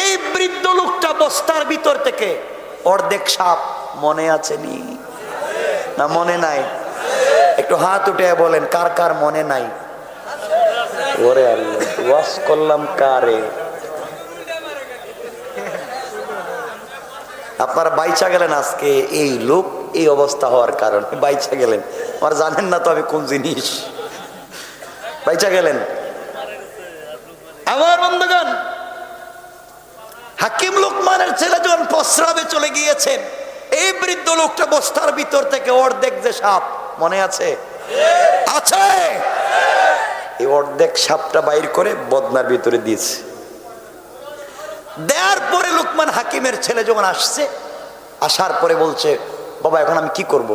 এই বৃদ্ধ লোকটা বস্তার ভিতর থেকে অর্ধেক সাপ, মনে আছে নি না মনে নাই? একটু হাত উঠে বলেন কার কার মনে নাই? ওরে আল্লাহ, ওয়াজ করলাম কারে? আপনারা বাইচা গেলেন আজকে, এই লোক এই অবস্থা হওয়ার কারণে বাইচা গেলেন। আর জানেন না তো আমি কোন জিনিস, বাইচা গেলেন। আমার বন্ধুগণ হাকিম লোকমানের ছেলে যখন প্রস্রাবে চলে গিয়েছেন, এই বৃদ্ধ লোকটা বস্তার ভিতর থেকে অর্ধেক যে সাপ, মনে আছে? আছে। এই অর্ধেক সাপটা বাইর করে বদনার ভিতরে দিয়েছে। দেওয়ার পরে লোকমান হাকিমের ছেলে যখন আসছে, আসার পরে বলছে, বাবা এখন আমি কি করব?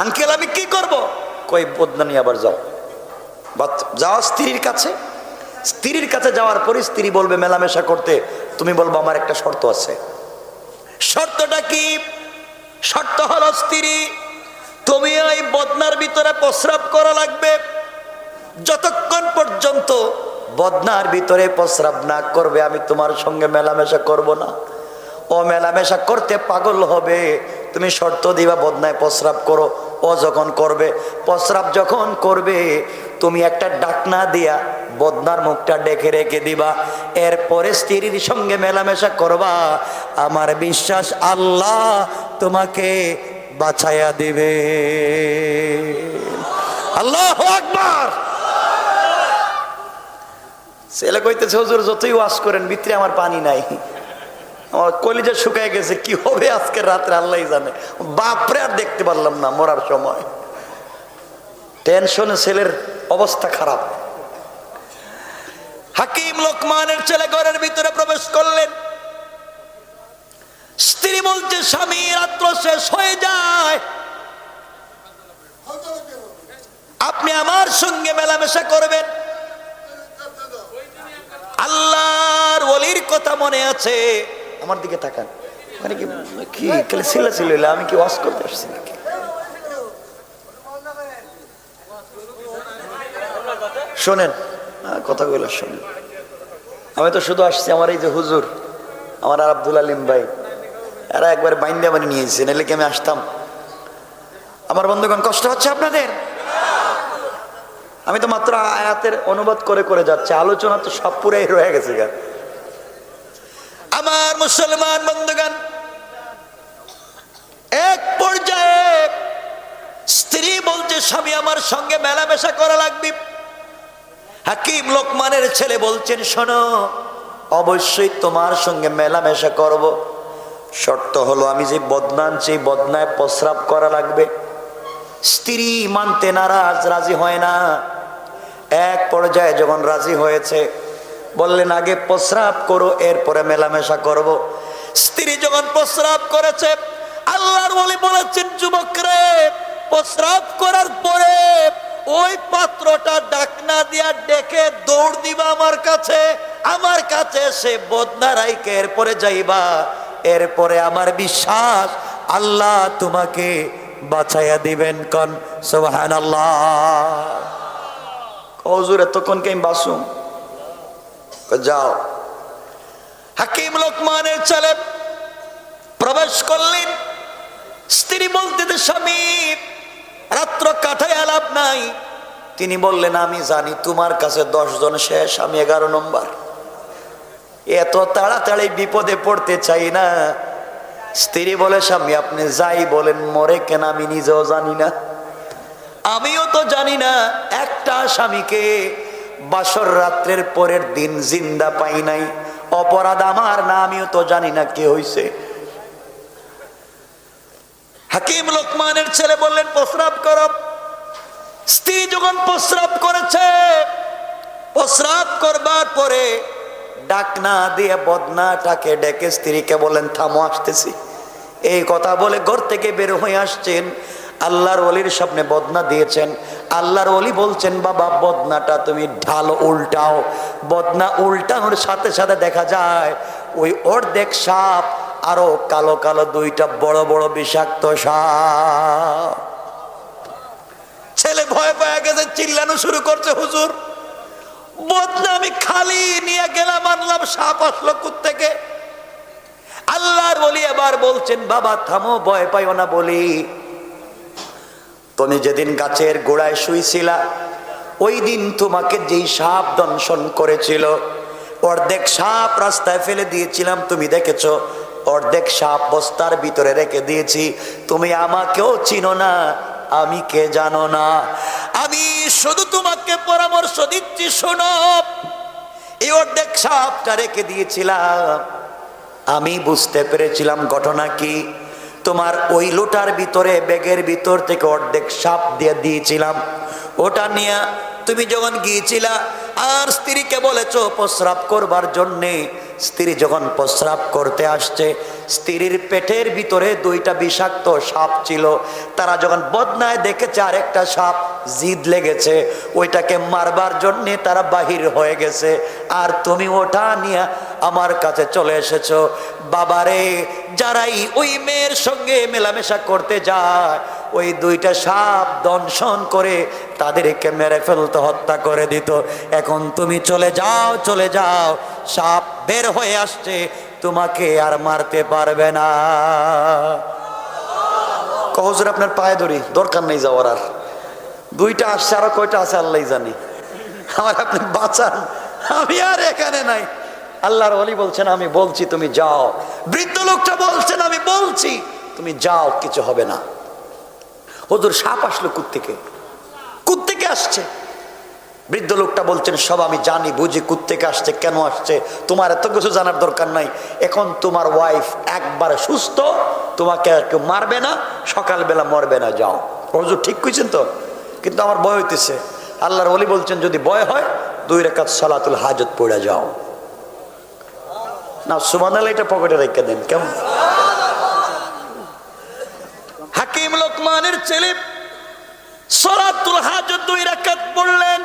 আঙ্কেল আমি কি করব? কই বদনা নিয়ে আবার যাও, যাও স্ত্রীর কাছে। স্ত্রীর কাছে যাওয়ার পরে স্ত্রী বলবে মেলামেশা করতে, তুমি বলবো আমার একটা শর্ত আছে। শর্তটা কি? শর্ত হলো স্ত্রী তুমি এই বদনার ভিতরে প্রস্রাব করা লাগবে। যতক্ষণ পর্যন্ত বদনার ভিতরে প্রস্রাব না করবে আমি তোমার সঙ্গে মেলামেশা করব না। ও মেলামেশা করতে পাগল হবে, তুমি শর্ত দিবা বদনায় প্রস্রাব করো। ও যখন করবে, প্রস্রাব যখন করবে, তুমি একটা ডাকনা দিয়া বদনার মুখটা ডেকে রেখে দিবা। এরপরে স্ত্রীর সঙ্গে মেলামেশা করবা। আমার বিশ্বাস আল্লাহ তোমাকে বাঁচাইয়া দিবে। আল্লাহু আকবার। ছেলে কইতেছে, হুজুর যতই ওয়াজ করেন ভিতরে আমার পানি নাই, আমার কলিজা শুকায় গেছে, কি হবে আজকে রাত্রে আল্লাহ জানে। বাপরে আর দেখতে পারলাম না মরার সময়, টেনশনে ছেলের অবস্থা খারাপ। হাকিম লোকমানের ছেলে ঘরের ভিতরে প্রবেশ করলেন। স্ত্রী বলছে, স্বামী রাত্র শেষ হয়ে যায়, আপনি আমার সঙ্গে মেলামেশা করবেন। আল্লাহর ওলির কথা মনে আছে? আমার দিকে তাকান, মানে কি খালি ছিল ছিল, আমি কি ওয়াজ করতে আসছি নাকি? শোনেন কথাগুলো শোনেন। আমি তো শুধু আসছি, আমার এই যে হুজুর, আমার আর আব্দুল আলিম ভাই, এরা একবার বাইন্দা বানিয়ে নিয়েছে, নাহলে কি আমি আসতাম? আমার বন্ধুগণ কষ্ট হচ্ছে আপনাদের? আমি তো মাত্র আয়াতের অনুবাদ করে করে যাচ্ছি, আলোচনা তো সব পুরাই রয়ে গেছে গা। আমার মুসলমান বন্ধুগণ, এক পর্যায়ে স্ত্রী বলছে, স্বামী আমার সঙ্গে মেলামেশা করা লাগবে। হাকিম লোকমানের ছেলে বলছেন, শোনো অবশ্যই তোমার সঙ্গে মেলামেশা করব, শর্ত হলো আমি যে বদনা আনছি বদনায় প্রস্রাব করা লাগবে। স্ত্রী মানতে নারাজ, রাজি হয় না। এক পর্যায়ে যখন রাজি হয়েছে, বললেন আগে প্রস্রাব করো, এরপরে মেলামেশা করব। স্ত্রী যখন প্রস্রাব করেছে, আল্লাহর ওলি বলেছেন, যুবক রে, প্রস্রাব করার পরে ওই পাত্রটা ডাকনা দিয়া ডেকে দৌড় দিবা আমার কাছে। আমার কাছে এসে বদনা রাইকে এরপরে যাইবা। এরপরে আমার বিশ্বাস আল্লাহ তোমাকে বাঁচাইয়া দিবেন। কোন সুবহানাল্লাহ। হুজুর এতক্ষণ কে আমি বাসুম? যাও। হাকিম লোকমানের ছেলে প্রবেশ করলেন। স্ত্রী বলতে, স্বামী রাত্র কাটায় লাভ নাই। তিনি বললেন, আমি জানি তোমার কাছে 10 জন শেষ, আমি 11 নম্বর। এত তাড়াতাড়ি বিপদে পড়তে চাই না। স্ত্রী বলে, স্বামী আপনি যাই বলেন, মরে কেন আমি নিজেও জানি না, আমিও তো জানি না। একটা স্বামীকে বাসর রাত্রের পরের দিন জিন্দা পাই নাই, অপরাধ আমার না, আমিও তো জানি না কে হইছে। হাকিম লোকমানের ছেলে বললেন, প্রস্রাব করো। স্ত্রী যখন প্রস্রাব করেছে, প্রস্রাব করবার পরে ডাক না দিয়ে বদনাটাকে ডেকে স্ত্রীকে বলেন, থামো, আসতেছি। এই কথা বলে ঘর থেকে বের হয়ে আসছেন। আল্লাহর ওলির সামনে বদনা দিয়েছেন। আল্লাহর ওলি বলছেন, বাবা বদনাটা তুমি ঢালো, উল্টাও। বদনা উল্টানোর সাথে সাথে দেখা যায় ওই অর্ধেক সাপ আরো কালো কালো দুইটা বড় বড় বিষাক্ত সাপ। ছেলে ভয় পেয়ে গেছে, চিল্লানো শুরু করছে, হুজুর বদনা আমি খালি নিয়ে গেলাম, আনলাম, সাপ আসলো কোত্থেকে? আল্লাহর ওলি এবার বলছেন, বাবা থামো, ভয় পাইও না। বলি, তুমি যেদিন গাছের গোড়ায় শুইছিলা, ওই দিন তোমাকে যেই সাপ দংশন করেছিল, অর্ধেক সাপ রাস্তায় ফেলে দিয়েছিলাম, তুমি দেখেছো। অর্ধেক সাপ বস্তার ভিতরে রেখে দিয়েছি। তুমি আমাকেও চিনো না, আমি কে জানো না। আমি শুধু তোমাকে পরামর্শ দিচ্ছি, শোনো। এই অর্ধেক সাপটা রেখে দিয়েছিলাম, আমি বুঝতে পেরেছিলাম ঘটনা কি। তোমার ওই লোটার ভিতরে, ব্যাগের ভিতর থেকে অর্ধেক সাপ দিয়ে দিয়েছিলাম। ওটা নিয়ে তুমি যখন গিয়েছিলা আর স্ত্রীকে বলেছ প্রস্রাব করবার জন্যে, স্ত্রী যখন প্রস্রাব করতে আসছে, স্ত্রীর পেটের ভিতরে দুইটা বিষাক্ত সাপ ছিল। তারা যখন বদনায় দেখেছে আরেকটা সাপ জিদ লেগেছে, ওইটাকে মারবার জন্যে তারা বাহির হয়ে গেছে। আর তুমি ওটা নিয়ে আমার কাছে চলে এসেছো। বাবারে, যারাই ওই মেয়ের সঙ্গে মেলামেশা করতে যায়, ওই দুইটা সাপ দংশন করে তাদেরকে মেরে ফেলতে, হত্যা করে দিত। এখন তুমি চলে যাও, চলে যাও, সাপ বের হয়ে আসছে, তোমাকে আর মারতে পারবে না। হুজুর আপনার পায়ে ধরি, দরকার নেই যাওয়ার। আর দুইটা আসছে, আরো কয়টা আছে আল্লাহ জানি, আমার আপনি বাঁচান, আমি আর এখানে নাই। আল্লাহর ওলি বলছেন, আমি বলছি তুমি যাও। বৃদ্ধ লোকটা বলছেন, আমি বলছি তুমি যাও, কিছু হবে না। হুজুর সাপ আসলো কোত্থেকে? কোত্থেকে আসছে? বৃদ্ধ লোকটা বলছেন, সব আমি জানি বুঝি কোত্থেকে আসছে, কেন আসছে, তোমার এত কিছু জানার দরকার নাই। এখন তোমার ওয়াইফ একবারে সুস্থ, তোমাকে আর কেউ মারবে না, সকালবেলা মরবে না, যাও। হুজুর ঠিক কইছেন তো? কিন্তু আমার ভয় হইতেছে। আল্লাহর ওলি বলছেন, যদি ভয় হয় 2 রাকাত সালাতুল হাজত পড়ে যাও। না সুবহানাল্লাহ, এটা পকেটে রেখে দেন, কেমন? হাকিম লোকমানের ছেলে সালাতুল হাজত 2 রাকাত পড়লেন,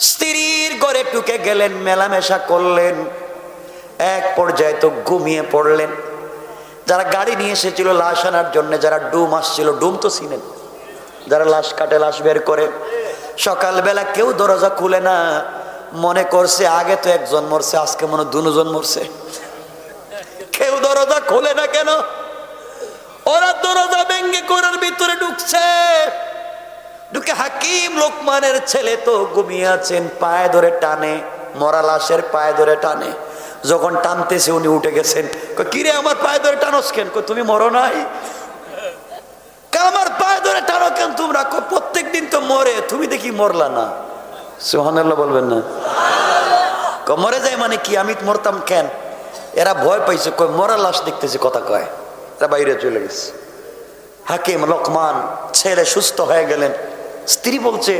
স্ত্রীর ঘরে ঢুকে গেলেন, মেলামেশা করলেন। এক পর্যায়ে তো ঘুমিয়ে পড়লেন। যারা গাড়ি নিয়ে এসেছিল লাশ আনার জন্য, যারা ডুম আসছিল, ডুম তো চিনেন, যারা লাশ কাটে, লাশ বের করে, সকালবেলা কেউ দরজা খুলে না। মনে করছে আগে তো একজন মরছে, আজকে মনে 2 জন মরছে। কেউ দরজা খোলে না কেন? ওরা দরজা ভেঙ্গে ঘরের ভিতরে ঢুকছে। ঢুকে হাকিম লোকমানের ছেলে তো ঘুমিয়ে আছেন, পায়ে ধরে টানে, মরা লাশের পায়ে ধরে টানে। যখন টানতেছে উনি উঠে গেছেন। কিরে আমার পায়ে ধরে টানোস কেন? তুমি মরো নাই? আমার পায়ে ধরে টানো কেন তোমরা? প্রত্যেক দিন তো মরে, তুমি দেখি মরলা না। সুবহানাল্লাহ বলবেন না? মরে যায় মানে কি? আমি মরতাম কেন? এরা ভয় পাইছে, কই মরা লাশ দেখতেছে, কথা কয়, এরা বাইরে চলে গেছে। হাকিম লোকমান ছেলে সুস্থ হয়ে গেলেন। স্ত্রী বলছে,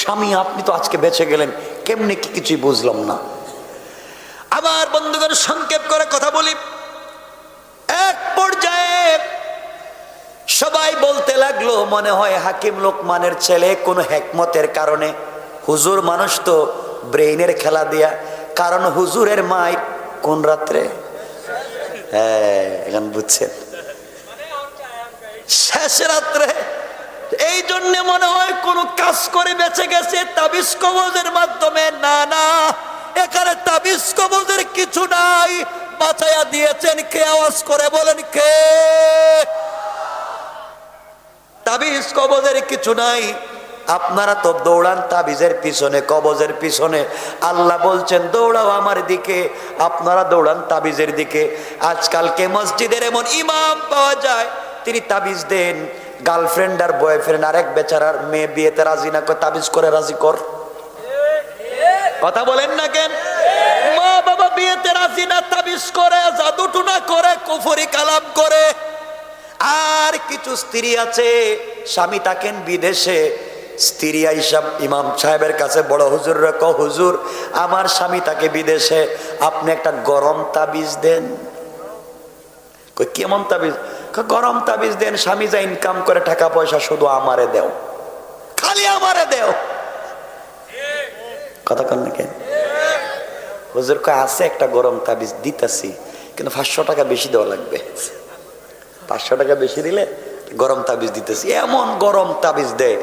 স্বামী আপনি তো আজকে বেঁচে গেলেন, কেমনে কি কিছুই বুঝলাম না। আমার বন্ধুগণ, সংক্ষেপ করে কথা বলি। এক পর্যায়ে সবাই বলতে লাগলো, মনে হয় হাকিম লোকমানের ছেলে কোনো হেকমতের কারণে, হুজুর মানুষ তো ব্রেইনের খেলা দিয়া, কারণ হুজুরের মায়ের কোন রাত্রে, হ্যাঁ এখন বুঝছেন, শেষ রাত্রে। এই জন্য মনে হয় কোন কাজ করে বেঁচে গেছে তাবিজ কবজের মাধ্যমে। না না, এখানে তাবিজ কবজের কিছু নাই, বাঁচাইয়া দিয়েছেন কে? আওয়াজ করে বলেন কে? তাবিজ কবজের কিছু নাই। আপনারা তো দৌড়ান তাবিজের পিছনে, কবজের পিছনে। আল্লাহ বলছেন দৌড়াও আমার দিকে, আপনারা দৌড়ান তাবিজের দিকে। আজকালকে মসজিদের এমন ইমাম পাওয়া যায়, তিনি তাবিজ দেন, গার্লফ্রেন্ড আর বয়ফ্রেন্ড আরেক বেচারার মেয়ে বিয়েতে রাজি না করে তাবিজ করে রাজি কর। কথা বলেন না কেন? মা বাবা বিয়েতে রাজি না, তাবিজ করে, জাদু টুনা করে, কুফরি কালাম করে। আর কিছু স্ত্রী আছে, স্বামী থাকেন বিদেশে, স্ত্রী আইসা ইমাম সাহেবের কাছে, বড় হুজুর রে, হুজুর আমার স্বামী থাকে বিদেশে, আপনি একটা গরম তাবিজ দেন। কেমন তাবিজ? গরম তাবিজ দেন, স্বামী যা ইনকাম করে টাকা পয়সা শুধু আমারে দেও, খালি আমারে দেও। কথা কন না কেন? হুজুর কয় আছে একটা গরম তাবিজ দিতেছি, কিন্তু 500 টাকা বেশি দেওয়া লাগবে। 500 টাকা বেশি দিলে গরম তাবিজ দিতেছি। এমন গরম তাবিজ দেয়,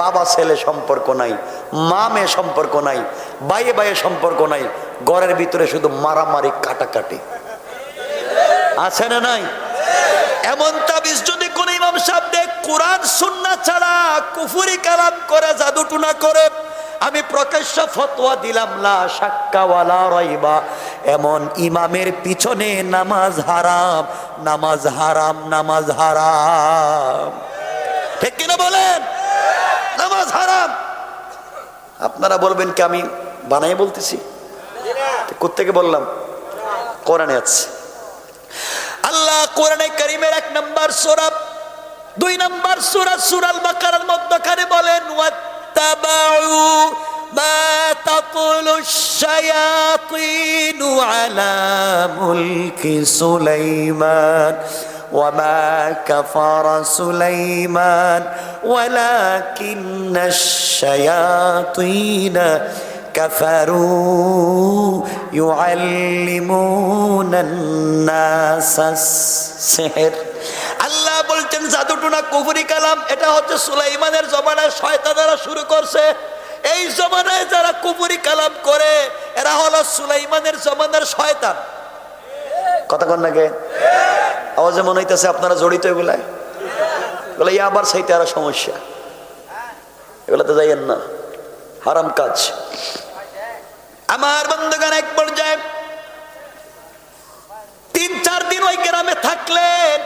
বাবা ছেলে সম্পর্ক নাই, মা মেয়ে সম্পর্ক নাই, বাইয়ে বাইয়ে সম্পর্ক নাই, ঘরের ভিতরে শুধু মারামারি কাটাকাটি। আছে না নাই? এমন তাবিজ যদি কোন ইমাম সাহেব দেয়, কোরআন সুন্নাহ ছাড়া কুফরি কালাম করে, জাদু টুনা করে, আমি প্রকাশ্য ফতোয়া দিলাম লা শাক্কা ওয়ালা রাইবা, এমন ইমামের পিছনে নামাজ হারাম, নামাজ হারাম, নামাজ হারাম। ঠিক কিনা বলেন? নামাজ হারাম। আপনারা বলবেন কি আমি বানাই বলতেছি? কোত্থেকে বললাম? কোরআনে আছে। আল্লাহ কোরআনে কারীমের 1 নম্বর সূরা, 2 নম্বর সূরা সূরা আল বাকারার মধ্যখানে বলেন ওয়াত্তাবাউ মা তাতুলুশ শায়াতিনু আলা মুলকি সুলাইমান ওয়ামা কাফারা সুলাইমান ওয়ালাকিন্নাশ শায়াতিনা কাফারু ইউআল্লিমুনান নাসাস সিহর। আল্লাহ বলছেন জাদু টুনা কুফরি কালাম এটা হচ্ছে সুলাইমানের জমানায় শয়তানেরা শুরু করছে। এই জমানায় যারা কুফরি কালাম করে এরা হলো সুলাইমানের জমানার শয়তান। কথা কন নাকি? আওয়াজে মনে হইতেছে আপনারা জড়িত এগুলায়। এগুলো আবার সেইটা আরো সমস্যা, এগুলাতে যাইয়েন না, হারাম কাজ। আমার বন্ধুগণ, এক পর্যায়ে 3-4 দিন ওই গ্রামে থাকলেন।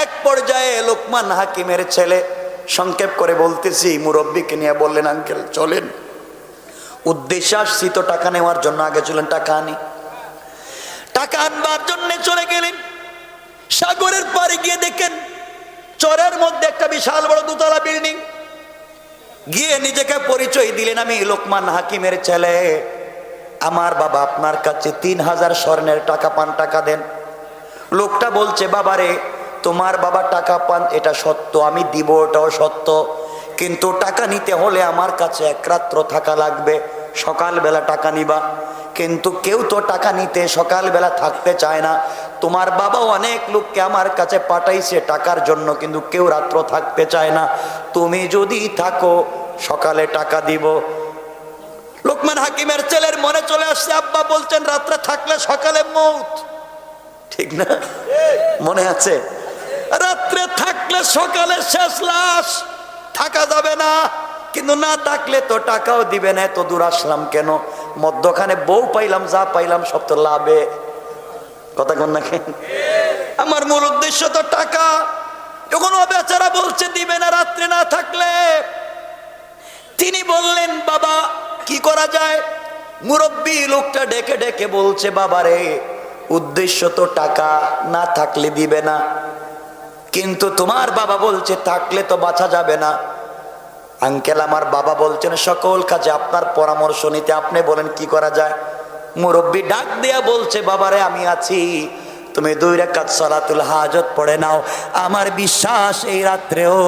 এক পর্যায়ে লোকমান হাকিমের ছেলে, সংক্ষেপ করে বলতেছি, মুরব্বীকে নিয়ে বললেন আঙ্কেল চলেন, উদ্দেশ্যে আসছি তো টাকা নেওয়ার জন্য, আগে চলেন টাকা আনি। টাকা আনবার জন্য চলে গেলেন। সাগরের পাড়ে গিয়ে দেখেন চরের মধ্যে একটা বিশাল বড় 2তলা বিল্ডিং। গিয়ে নিজেকে পরিচয় দিলেন, আমি লোকমান হাকিমের ছেলে, আমার বাবা আপনার কাছে 3000 স্বর্ণের টাকা পান, টাকা দেন। লোকটা বলছে বাবারে তোমার বাবা টাকা পান এটা সত্য, আমি দিব, ওটাও সত্য, কিন্তু টাকা নিতে হলে আমার কাছে 1 রাত্র থাকা লাগবে, সকালবেলা টাকা নিবা। কিন্তু কেউ তো টাকা নিতে সকালবেলা থাকতে চায় না। তোমার বাবা অনেক লোককে আমার কাছে পাঠাইছে টাকার জন্য, কিন্তু কেউ রাত্র থাকতে চায় না। তুমি যদি থাকো সকালে টাকা দিব। লোকমান হাকিমের ছেলের মনে চলে আসছে, আব্বা বলছেন রাত্রে থাকলে সকালে মৌত, ঠিক না? মনে আছে? রাত্রে থাকলে সকালে শেষ লাশ, থাকা যাবে না। কিন্তু না থাকলে তো টাকাও দিবে না, এত দূর আসলাম কেন? মধ্যখানে বউ পাইলাম, যা পাইলাম সব তো লাভে। কথা কন না কেন? আমার মূল উদ্দেশ্য তো টাকা। যখন ও বেচারা বলছে দিবে না রাত্রে না থাকলে, তিনি বললেন বাবা কি করা যায়? মুরব্বী লোকটা ডেকে ডেকে বলছে বাবারে উদ্দেশ্য তো টাকা, না থাকলে দিবে না, কিন্তু তোমার বাবা বলছে থাকলে তো বাঁচা যাবে না। আঙ্কেল আমার বাবা বলছেন সকল কাজে আপনার পরামর্শ নিতে, আপনি বলেন কি করা যায়? মুরব্বী ডাক দিয়া বলছে বাবারে আমি আছি, তুমি 2 রাকাত সালাতুল হাজত পড়ে নাও, আমার বিশ্বাস এই রাত্রেও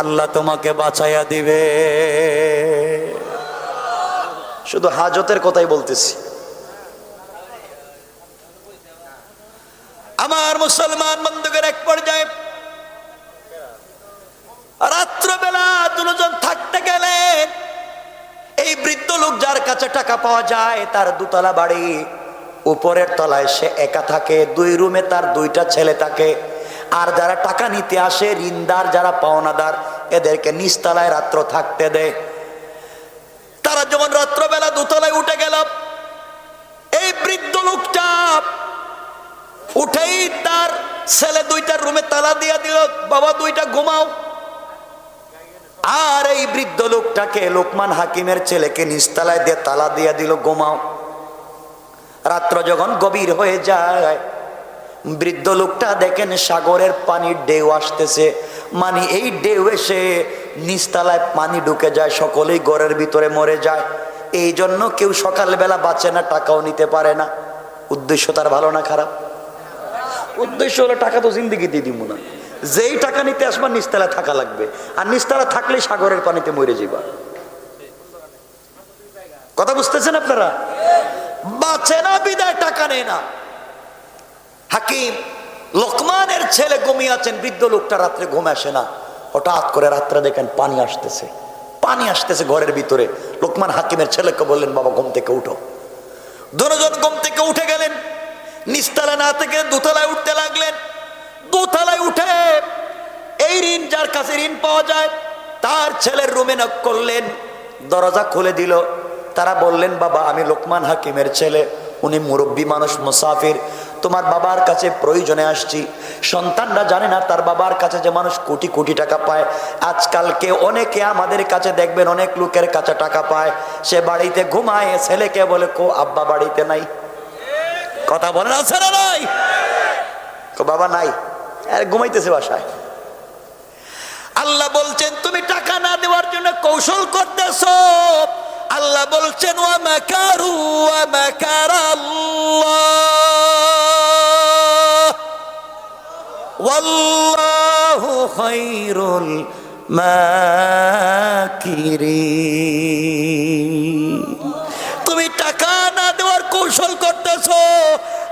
আল্লাহ তোমাকে বাঁচাইয়া দিবে। শুধু হাজতের কথাই বলতেছি। আমার মুসলমান বন্ধুদের এক পর্যায়ে রাত্রবেলা 2 জন থাকতে গেলেন। এই বৃদ্ধ লোক যার কাছে টাকা পাওয়া যায় তার 2তলা বাড়ি, উপরের তলায় সে একা থাকে, 2 রুমে তার 2টা ছেলে থাকে। আর যারা টাকা নিতে আসে ঋণদার, যারা পাওনাদার, এদেরকে নিচতলায় রাত্র থাকতে দেয়। তারা যখন রাত্রবেলা দোতলায় উঠে গেল, এই বৃদ্ধ লোকটা উঠেই তার ছেলে দুইটার রুমে তালা দিয়া দিল, বাবা দুইটা ঘুমাও। আর এই বৃদ্ধ লোকটাকে, লোকমান হাকিমের ছেলেকে নিচতলায় দিয়ে তালা দিয়া দিল, ঘুমাও। রাত্র যখন গভীর হয়ে যায়, বৃদ্ধ লোকটা দেখেন সাগরের পানির ঢেউ আসতেছে, মানে এই ঢেউ এসে নিচতলায় পানি ঢুকে যায়, সকলেই ঘরের ভিতরে মরে যায়। এই জন্য কেউ সকালবেলা বাঁচে না, টাকাও নিতে পারে না। উদ্দেশ্য তার ভালো না খারাপ? উদ্দেশ্য হলো টাকা তো জিন্দিগিতে দিব না, যেই টাকা নিতে আসবা নিচতলায় থাকা লাগবে, আর নিচতলা থাকলে সাগরের পানিতে মরে যাবা। কথা বুঝতেছেন আপনারা? বাঁচে না বিদায় টাকা নেয় না। হাকিম লোকমানের ছেলে ঘুমিয়ে আছেন, বৃদ্ধ লোকটা রাত্রে ঘুম আসে না। হঠাৎ করে রাত্রে দেখেন পানি আসতেছে, পানি আসতেছে ঘরের ভিতরে। লোকমান হাকিমের ছেলেকে বললেন, বাবা ঘুম থেকে উঠো। দুজন ঘুম থেকে উঠে গেলেন, নিচতলা না থেকে দোতলায় উঠতে লাগলেন। দোতলায় উঠে এই ঋণ, যার কাছে ঋণ পাওয়া যায়, তার ছেলের রুমে নক করলেন, দরজা খুলে দিল। তারা বললেন, বাবা আমি লোকমান হাকিমের ছেলে, উনি মুরব্বী মানুষ, মুসাফির, তোমার বাবার কাছে প্রয়োজনে আসছি। সন্তানরা জানে না তার বাবার কাছে যে মানুষ কোটি কোটি টাকা পায়। আজকালকে অনেকে আমাদের কাছে দেখবেন, অনেক লোকের কাছে টাকা পায়, সে বাড়িতে ঘুমায়, ছেলেকে বলে কো আব্বা বাড়িতে নাই। কথা বলেন, আছে না নাই? বাবা নাই, ঘুমাইতেছে বাসায়। আল্লাহ বলছেন তুমি টাকা না দেওয়ার জন্য কৌশল করতেছো। আল্লাহ বলছেন ওয়া মাকারু ওয়া মাকারাল্লাহ ওয়াল্লাহু খায়রুল মাকিরিন। তুমি টাকা না দেওয়ার কৌশল করতেছো,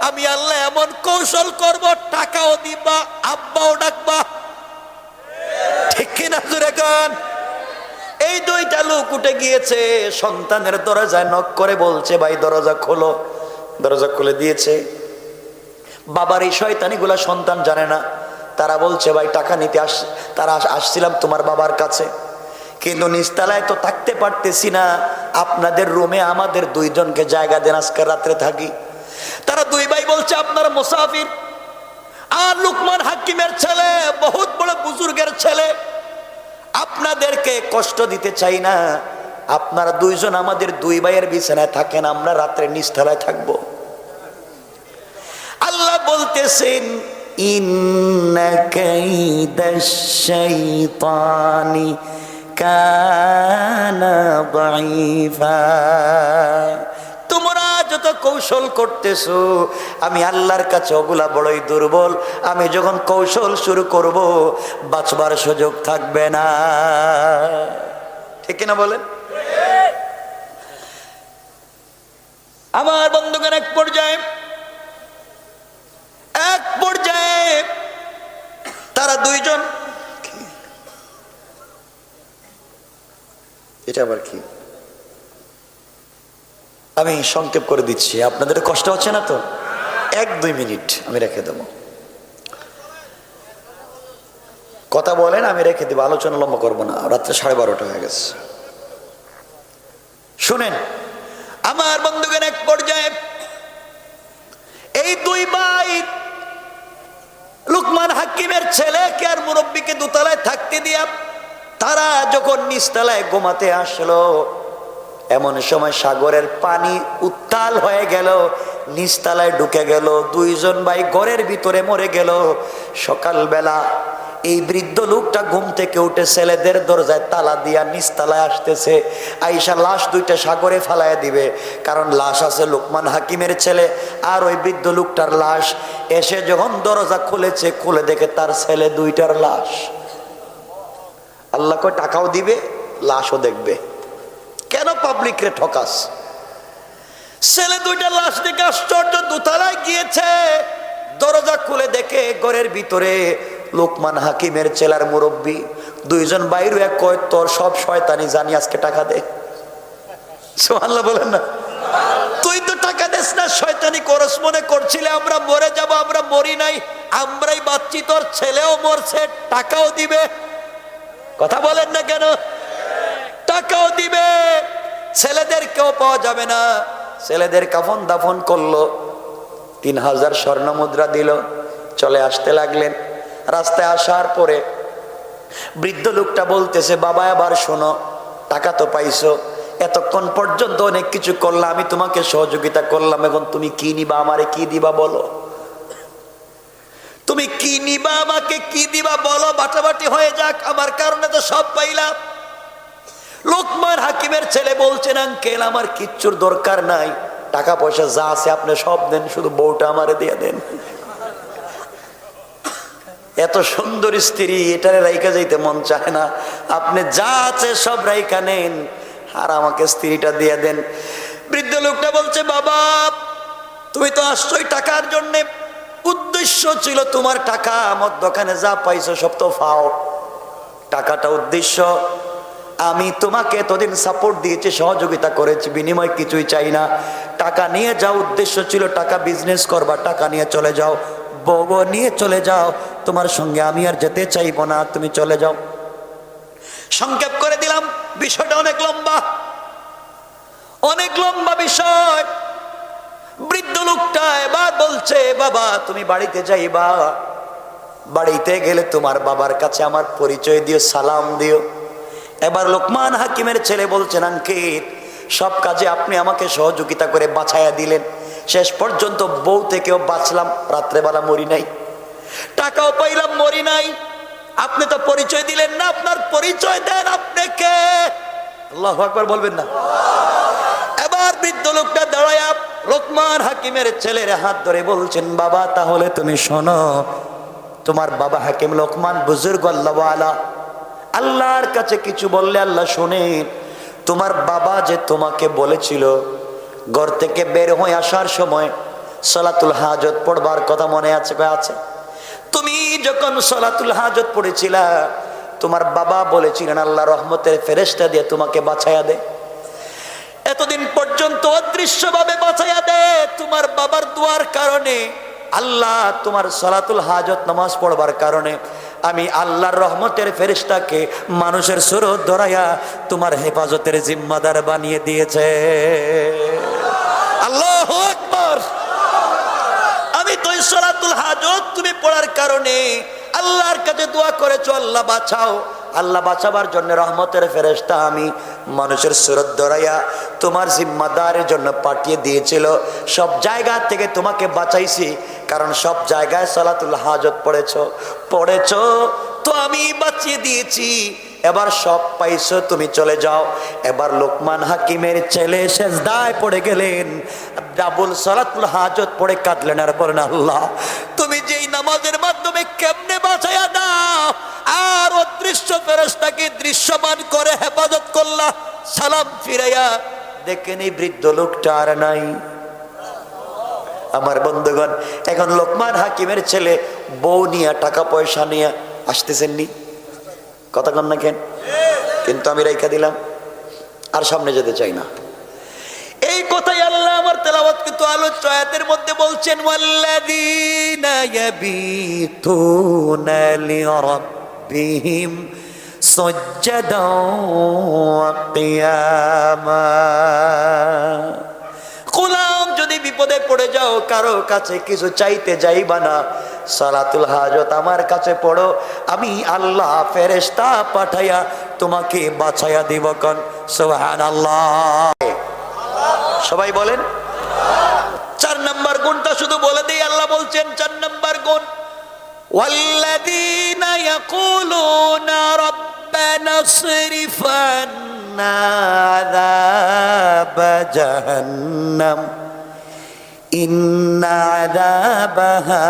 আমি আল্লাহ এমন কৌশল করব, টাকাও দিবা, আব্বাও ডাকবা। ঠিক কিনা জোরে গান? এই দুইটা লোক উঠে গিয়েছে, সন্তানের দরজায় নক করে বলছে, ভাই দরজা খোলো। দরজা খুলে দিয়েছে। বাবার এই শয়তানিগুলা সন্তান জানে না। তারা বলছে, ভাই টাকা নিতে তারা আসছিলাম তোমার বাবার কাছে, কিন্তু নিচতলায় তো থাকতে পারতেছি না, আপনাদের রুমে আমাদের দুইজনকে জায়গা দেন, আজকে রাত্রে থাকি। তারা দুই ভাই বলছে, আপনারা মুসাফির, আর লোকমান হাকিমের ছেলে বহুত বড় বুজুর্গের ছেলে, আপনাদেরকে কষ্ট দিতে চাই না, আপনারা দুইজন আমাদের দুই ভাইয়ের বিছানায় থাকেন, আমরা রাত্রে নিচতলায় থাকবো। আল্লাহ বলতেছেন, ইন্না কাইদাশ শাইতানি কানা দাঈফা। তোমরা যত কৌশল করতেছো, আমি আল্লাহর কাছে ওগুলা বড়ই দুর্বল। আমি যখন কৌশল শুরু করব, বাঁচবার সুযোগ থাকবে না। ঠিক কিনা বলেন? আমার বন্ধুগণ, এক পর্যায়ে তারা দুইজন, এটা আবার কি, আমি সংক্ষেপ করে দিচ্ছি, আপনাদের কষ্ট হচ্ছে না তো? 1-2 মিনিট আমি রেখে দেব। কথা বলেন, আমি রেখে দেবো, আলোচনা লম্বা করবো না, রাত্রে 12:30 হয়ে গেছে। শুনেন আমার বন্ধুগণ, এক পর্যায়ে এই দুই ভাই লোকমান হাকিমের ছেলেকে আর মুরব্বীকে দোতলায় থাকতে দিয়া তারা যখন নিচতলায় ঘুমাতে আসলো, এমন সময় সাগরের পানি উত্তাল হয়ে গেল, নিচতলায় ঢুকে গেল, দুইজন ভাই ঘরের ভিতরে মরে গেল। সকালবেলা এই বৃদ্ধ লোকটা ঘুম থেকে উঠে ছেলেদের দরজায় তালা দিয়া নিচতলায় আসতেছে, আইসা লাশ দুইটা সাগরে ফালাইয়া দিবে, কারণ লাশ আছে লোকমান হাকিমের ছেলে আর ওই বৃদ্ধ লোকটার লাশ। এসে যখন দরজা খুলেছে, খুলে দেখে তার ছেলে দুইটার লাশ। আল্লাহ কয় টাকাও দিবে, লাশও দেখবে। কেন পাবলিক রে ঠকাস? ছেলে দুইটা লাশ দেখে আশ্চর্য, দোতলায় গিয়েছে, দরজা খুলে দেখে ঘরের ভিতরে লোকমান হাকিমের ছেলের মুরব্বী দুইজন বাইরে। এক কয়, তোর সব শয়তানি জানি, আজকে টাকা দে। সুবহানাল্লাহ বলেন না? তুই তো টাকা দেস না, শয়তানি করস মনে করছিলে আমরা মরে যাব, আমরা মরি নাই, আমরাই বাঁচছি, তোর ছেলেও মরছে, টাকাও দিবে। কথা বলেন না কেন? টাকাও দিবে, ছেলেদেরকেও পাওয়া যাবে না। ছেলেদের কাফন দাফন করলো, 3000 স্বর্ণ মুদ্রা দিল, চলে আসতে লাগলেন। রাস্তায় আসার পরে বৃদ্ধ লোকটা বলতেছে, বাবা আবার শোনো, টাকা তো পাইছো, এতক্ষণ পর্যন্ত অনেক কিছু করলাম, আমি তোমাকে সহযোগিতা করলাম, এখন তুমি কি নিবা, আমারে কি দিবা বলো, তুমি কি নিবা, আমাকে কি দিবা বলো, বাটাবাটি হয়ে যাক, আমার কারণে তো সব পাইলাম। লোকমান হাকিমের ছেলে বলছেন, আঙ্কেল আমার কিচ্ছুর দরকার নাই, টাকা পয়সা যা আছে আপনি সব দেন, শুধু বউটা আমারে দিয়ে দেন। এত সুন্দর স্ত্রী, এটারে রাইখা যাইতে মন চায় না, আপনি যা আছে সব রাইখা নেন, আর আমাকে স্ত্রীটা দিয়ে দেন। বৃদ্ধ লোকটা বলছে, বাবা তুমি তো আসছোই টাকার জন্যে, উদ্দেশ্য ছিল তোমার টাকা, আমার দোকানে যা পাইছো সব তো ফাও, টাকাটা উদ্দেশ্য। আমি তোমাকে এতদিন সাপোর্ট দিয়েছি, সহযোগিতা করেছি, বিনিময় কিছুই চাই না, টাকা নিয়ে যাও, উদ্দেশ্য ছিল টাকা বিজনেস করবা, টাকা নিয়ে চলে যাও, বউ নিয়ে চলে যাও, তোমার সঙ্গে আমি আর যেতে চাইবো না, তুমি চলে যাও। সংক্ষেপ করে দিলাম, বিষয়টা অনেক লম্বা, অনেক লম্বা বিষয়। বৃদ্ধ লোকটা এবার বলছে, বাবা তুমি বাড়িতে যাইবা, বাড়িতে গেলে তোমার বাবার কাছে আমার পরিচয় দিও, সালাম দিও। এবার লোকমান হাকিমের ছেলে বলছেন, আঙ্কেল সব কাজে আপনি আমাকে সহযোগিতা করে বাঁচাইয়া দিলেন, শেষ পর্যন্ত বউ থেকেও বাঁচলাম, রাত্রেবেলা মরি নাই, টাকাও পাইলাম, মরি নাই, আপনি তো পরিচয় দিলেন না, আপনার পরিচয় দেন, আপনি কে? আল্লাহু আকবার বলবেন না? এবার বৃদ্ধ লোকটা দাঁড়ায়া লোকমান হাকিমের ছেলের হাত ধরে বলছেন, বাবা তাহলে তুমি শোনো, তোমার বাবা হাকিম লোকমান বুজুর্গ, আল্লাহওয়ালা, আল্লাহর কাছে কিছু বললে আল্লাহ শোনেন। তোমার বাবা যে তোমাকে বলেছিল ঘর থেকে বের হয়ে আসার সময় সালাতুল হাজত পড়বার কথা মনে আছে? আছে। তুমি যখন সালাতুল হাজত পড়েছিলা, তোমার বাবা বলেছিলেন আল্লাহ রহমতের ফেরেশতা দিয়ে তোমাকে বাঁচাইয়া দে, এতদিন পর্যন্ত অদৃশ্যভাবে বাঁচাইয়া দে। তোমার বাবার দোয়ার কারণে, আল্লাহ তোমার সালাতুল হাজত নামাজ পড়বার কারণে আমি আল্লাহর রহমতের ফেরেশতাকে মানুষের সুরত ধরাইয়া তোমার হেফাজতের জিম্মাদার বানিয়ে দিয়েছে। আল্লাহু আকবার। আমি তো সালাতুল হাজত তুমি পড়ার কারণে আল্লাহর কাছে দোয়া করেছো, আল্লাহ বাঁচাও, আল্লাহ বাঁচাবার জন্য রহমতের ফেরেশতা আমি মানুষের সুরত ধরাইয়া তোমার জিম্মাদারের জন্য পাঠিয়ে দিয়েছিল। সব জায়গা থেকে তোমাকে বাঁচাইছি, কারণ সব জায়গায় সালাতুল হাজত পড়েছো তো আমি বাঁচিয়ে দিয়েছি। এবার সব পাইছো, তুমি চলে যাও। এবার লোকমান হাকিমের ছেলে সেজদায় পড়ে গেলেন, ডাবল সালাতুল হাজত পড়ে কাঁদলেন আর বলেন, আল্লাহ তুমি যেই নামাজের মাধ্যমে কেমনে বাঁচাইয়া দাও, আর অদৃশ্য ফেরেশতাকে দৃশ্যমান করে হেফাজত করলা, সালাম ফিরাইয়া দেখেন এই বৃদ্ধ লোকটা আর নাই। আমার বন্ধুগণ, এখন লোকমান হাকিমের ছেলে বউ নিয়ে টাকা পয়সা নিয়ে আসতেছেন নি, কথা কন না কেন? কিন্তু আমি রাইখা দিলাম, আর সামনে যেতে চাই না। এই কথাই আল্লাহ আমার তেলাওয়াত কিন্তু আলোচ্য আয়াতের মধ্যে বলছেন, ওয়াল্লাযীনা ইয়াবিতুনা লিরাব্বিহিম সুজদান ওয়া কিয়ামা। গোলাম যদি বিপদে পড়ে যাও, কারো কাছে কিছু চাইতে যাইবা না, সালাতুল হাজত আমার কাছে পড়ো, আমি আল্লাহ ফেরেশতা পাঠাইয়া তোমাকে বাঁচাইয়া দিব। কোন সুবহানাল্লাহ। সবাই বলেন। 4 নম্বর গুণটা শুধু বলে দিই, আল্লাহ বলছেন 4 নম্বর গুণ, ওয়াল্লাযীনা ইয়াকুলুনা রাব্বানা ইসরিফ আন্না আযাবা জাহান্নাম ইন্না আযাবাহা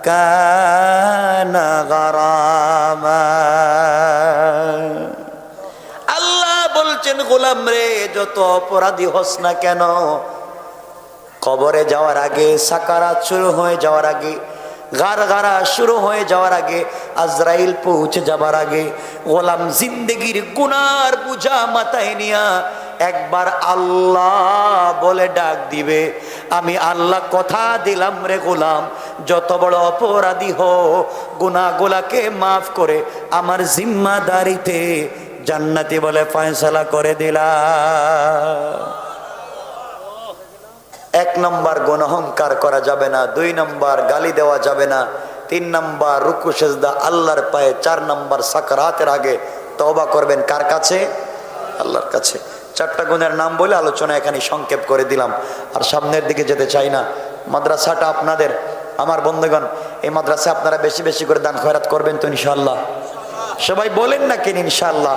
কানা গারামা। আল্লাহ বলছেন, গোলাম রে, যত অপরাধী হস না কেন, কবরে যাওয়ার আগে, সাকারাত শুরু হয়ে যাওয়ার আগে, গারগারা শুরু হয়ে যাওয়ার আগে, আজরাইল পৌঁছে যাবার আগে, গোলাম জিন্দেগির গুনার বোঝা মাথায় নিয়া একবার আল্লাহ বলে ডাক দিবে। আমি আল্লাহ কথা দিলাম রে গোলাম, যত বড় অপরাধী হো, গুনাহগুলাকে মাফ করে আমার জিম্মাদারিতে জান্নাতি বলে ফয়সালা করে দিলা। এক নম্বর গুণহংকার করা যাবে না, 2 নম্বর গালি দেওয়া যাবে না, 3 নম্বর রুকু সেজদা আল্লাহর পায়ে, 4 নম্বর সাকরাতের আগে তওবা করবেন কার কাছে? আল্লাহর কাছে। 4টা গুণের নাম বলে আলোচনা এখানে সংক্ষেপ করে দিলাম, আর সামনের দিকে যেতে চাই না। মাদ্রাসাটা আপনাদের, আমার বন্ধুগণ, এই মাদ্রাসায় আপনারা বেশি বেশি করে দান খয়রাত করবেন তো ইনশাআল্লাহ? সবাই বলেন না কেন ইনশাআল্লাহ?